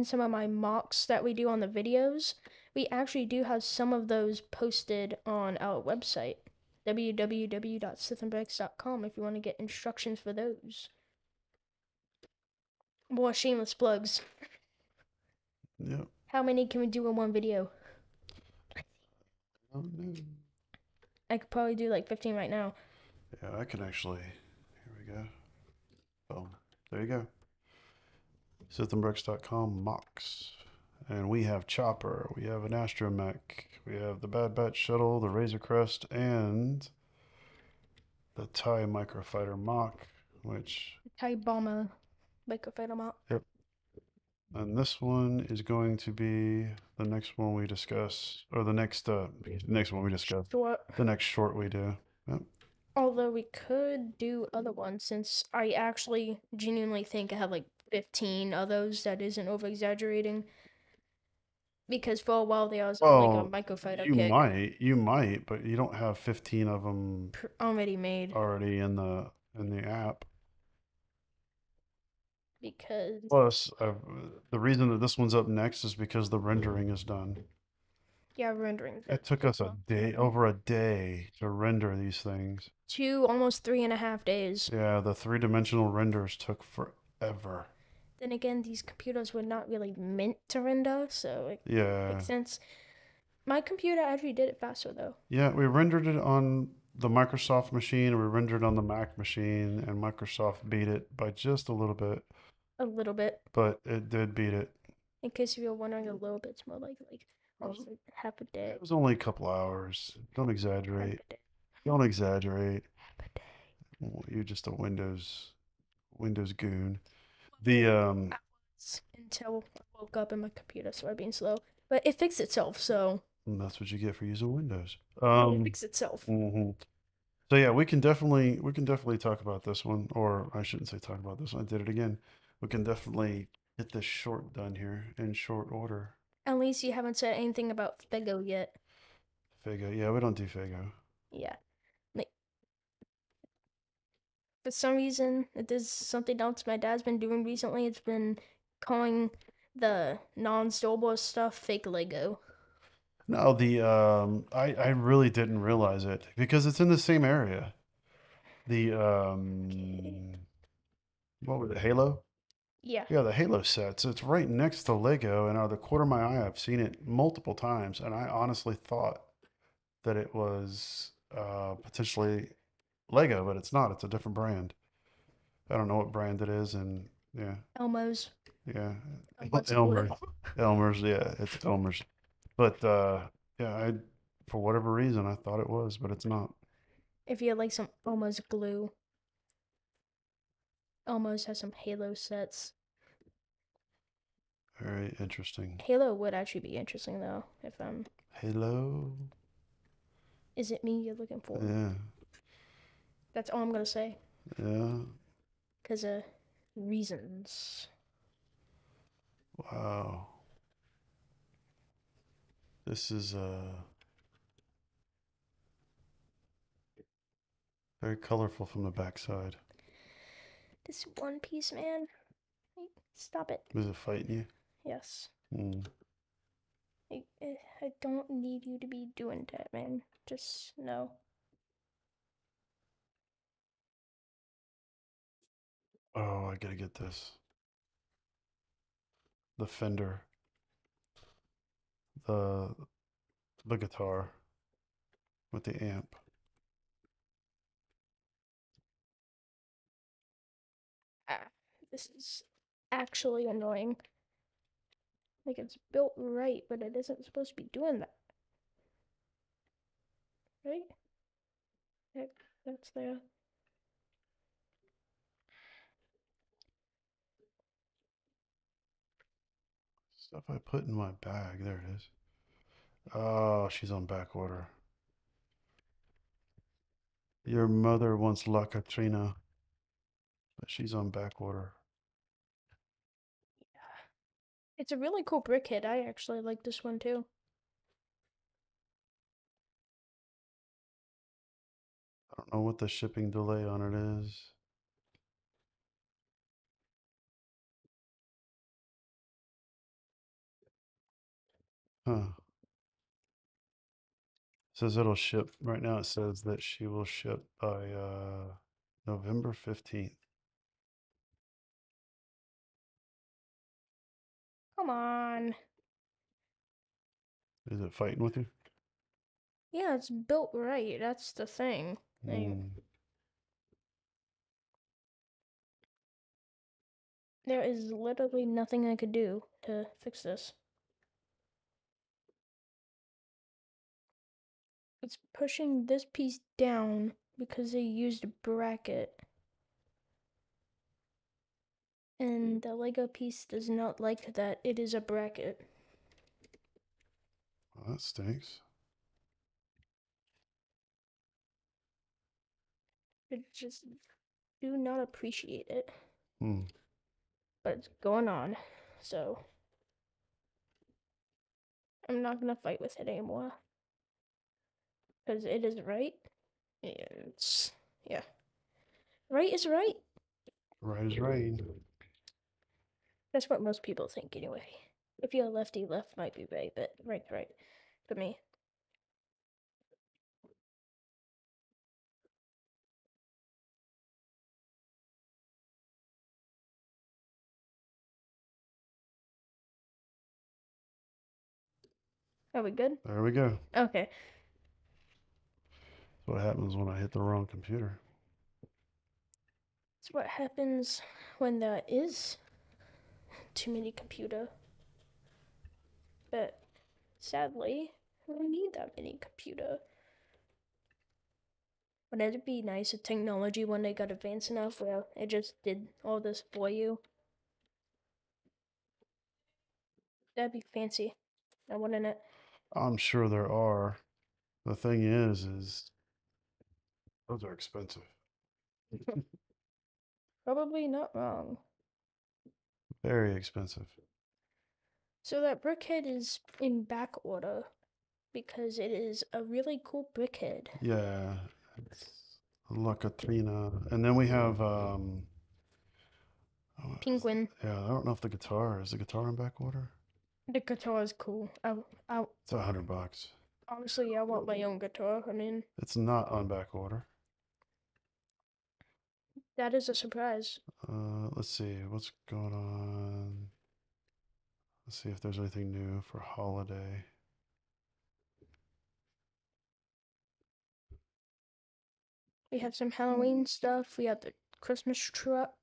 some of my mocks that we do on the videos, we actually do have some of those posted on our website, www.sithandbricks.com, if you want to get instructions for those. More shameless plugs. Yep. How many can we do in one video? Oh, no. I could probably do like 15 right now. Yeah, I can actually. Here we go. Oh, there you go. Sithandbricks.com mocks. And we have Chopper, we have an Astromech, we have the Bad Batch Shuttle, the Razor Crest, and the TIE Microfighter mock, which. TIE Bomber microfighter mock. Yep. And this one is going to be the next one we discuss, or the next one we discuss. Short. The next short we do. Yep. Although we could do other ones, since I actually genuinely think I have like 15 of those. That isn't over exaggerating. Because for a while there was on like a microfighter kick you might, but you don't have 15 of them already made. already in the app. Because Plus, the reason that this one's up next is because the rendering is done. yeah, rendering. It took us over a day to render these things. 2, almost 3.5 days. Yeah, the three-dimensional renders took forever. Then again, these computers were not really meant to render, so it makes sense. My computer actually did it faster though. Yeah, we rendered it on the Microsoft machine, we rendered on the Mac machine, and Microsoft beat it by just a little bit. A little bit. But it did beat it. In case you were wondering, a little bit's more like almost like half a day. It was only a couple hours. Don't exaggerate. Don't exaggerate. Half a day. You're just a Windows goon. The until I woke up and my computer started being slow, but it fixed itself. So that's what you get for using Windows. it fixed itself. Mm-hmm. So yeah, we can definitely talk about this one, or I shouldn't say talk about this one. I did it again. We can definitely get this short done here in short order. At least you haven't said anything about Fago yet. Fago, yeah, we don't do Fago. Yeah, like for some reason, it is something else my dad's been doing recently. It's been calling the non-stowable stuff fake Lego. No, I really didn't realize it because it's in the same area. The what was it, Halo? Yeah. Yeah, the Halo sets. It's right next to Lego, and out of the corner of my eye, I've seen it multiple times, and I honestly thought that it was potentially Lego, but it's not. It's a different brand. I don't know what brand it is, and yeah, Elmo's. yeah, What's Elmer's, Elmer's, yeah, it's Elmer's. But yeah, I for whatever reason I thought it was, but it's not. If you had like some Elmo's glue. Elmo's has some Halo sets. Very interesting. Halo would actually be interesting though, if Halo. Is it me you're looking for? Yeah. That's all I'm gonna say. Yeah. Cause of reasons. Wow. This is very colorful from the backside. This one piece, man. Stop it. Was it fighting you? Yes. Mm. I don't need you to be doing that, man. Just no. Oh, I gotta get this. The Fender. The guitar with the amp. Ah, this is actually annoying. Like it's built right, but it isn't supposed to be doing that. Right? Yep, that's there. Stuff I put in my bag. There it is. Oh, she's on back order. Your mother wants La Katrina, but she's on back order. It's a really cool brickhead. I actually like this one too. I don't know what the shipping delay on it is. Huh. Says it'll ship. Right now it says that she will ship by November 15th. Come on. Is it fighting with you? Yeah, it's built right. That's the thing. There is literally nothing I could do to fix this. It's pushing this piece down because they used a bracket. And the Lego piece does not like that it is a bracket. Well, that stinks. It just do not appreciate it. Hmm. But it's going on. So I'm not gonna fight with it anymore. Because it is right. It's yeah. Right is right. Right is right. That's what most people think anyway. If you're a lefty, left might be right, but right's right. For me. Are we good? There we go. Okay. That's what happens when I hit the wrong computer. It's what happens when there is too many computer. But sadly, we don't need that many computer. Wouldn't it be nice if technology one day got advanced enough where it just did all this for you? That'd be fancy. Now, wouldn't it? I'm sure there are. The thing is those are expensive. Probably not wrong. Very expensive. So that brickhead is in back order because it is a really cool brickhead. Yeah. It's La Katrina. And then we have Penguin. yeah, I don't know if is the guitar in back order? The guitar is cool. It's $100. Honestly, I want my own guitar. I mean, It's not on back order. that is a surprise. Let's see what's going on. Let's see if there's anything new for holiday. We have some Halloween stuff. We have the Christmas truck.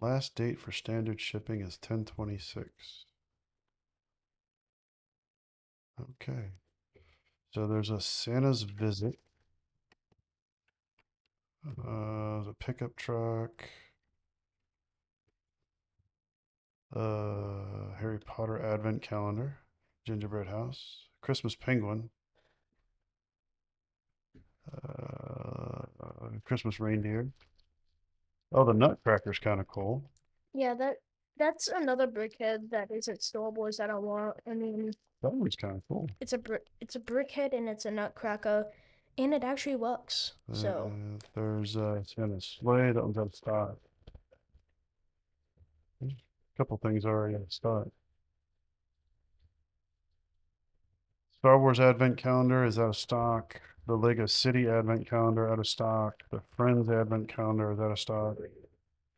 Last date for standard shipping is 10/26. Okay. So there's a Santa's visit. The pickup truck. Harry Potter advent calendar. Gingerbread house. Christmas penguin. Christmas reindeer. Oh, the Nutcracker's kind of cool. Yeah, that's another brickhead that isn't Star Wars that I want. I mean, That one's kind of cool. it's a brickhead and it's a Nutcracker, and it actually works. So There's Santa's sleigh. That one's out of stock. There's a couple things already out of stock. Star Wars Advent Calendar is out of stock. The Lego City Advent Calendar out of stock. The Friends Advent Calendar is out of stock.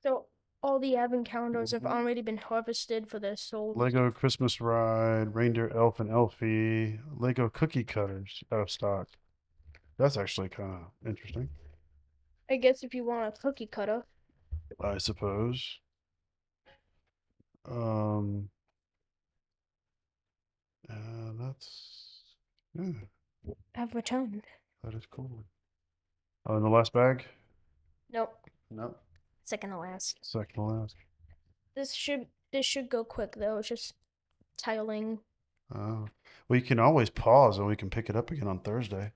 so all the advent calendars have already been harvested for this. So Lego Christmas Ride, Reindeer Elf and Elfie, Lego Cookie Cutters out of stock. That's actually kind of interesting, I guess if you want a cookie cutter, I suppose. Um, that's yeah, have returned. that is cool. Oh, in the last bag? Nope, Nope. second to last. Second to last. This should go quick though. It's just titling. We can always pause and we can pick it up again on Thursday.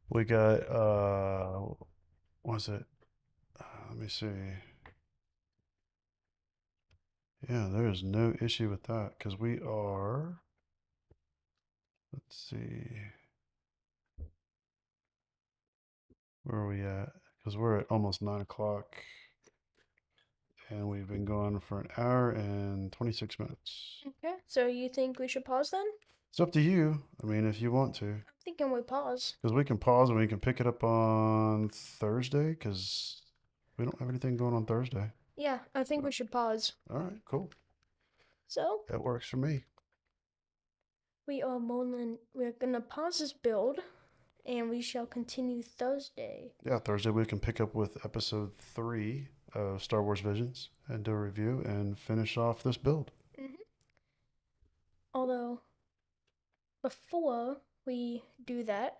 We got what was it? Let me see. Yeah, there is no issue with that because we are. Let's see. Where are we at? Because we're at almost 9 o'clock and we've been going for an hour and 26 minutes. Okay, so you think we should pause then? It's up to you. I mean, if you want to. I'm thinking we pause. Because we can pause and we can pick it up on Thursday because we don't have anything going on Thursday. Yeah, I think we should pause. All right, cool. So That works for me. we're gonna pause this build, and we shall continue Thursday. Yeah, Thursday we can pick up with episode 3 of Star Wars Visions and do a review and finish off this build. Mm-hmm. Although, before we do that,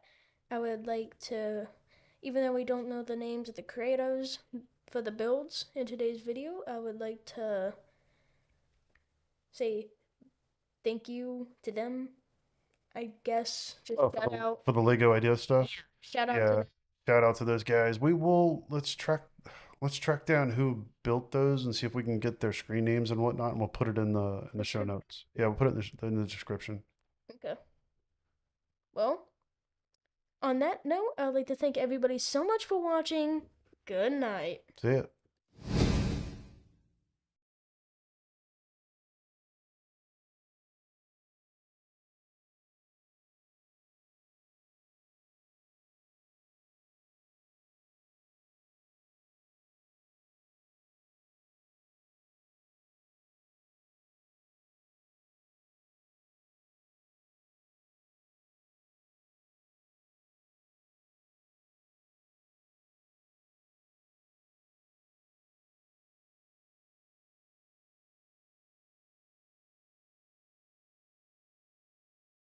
I would like to, even though we don't know the names of the creators for the builds in today's video, I would like to say thank you to them. I guess just shout out. For the Lego idea stuff. Shout out to Yeah, them. shout out to those guys. We will let's track down who built those and see if we can get their screen names and whatnot, and we'll put it in the show notes. Yeah, we'll put it in the description. Okay. Well, on that note, I'd like to thank everybody so much for watching. Good night. See ya.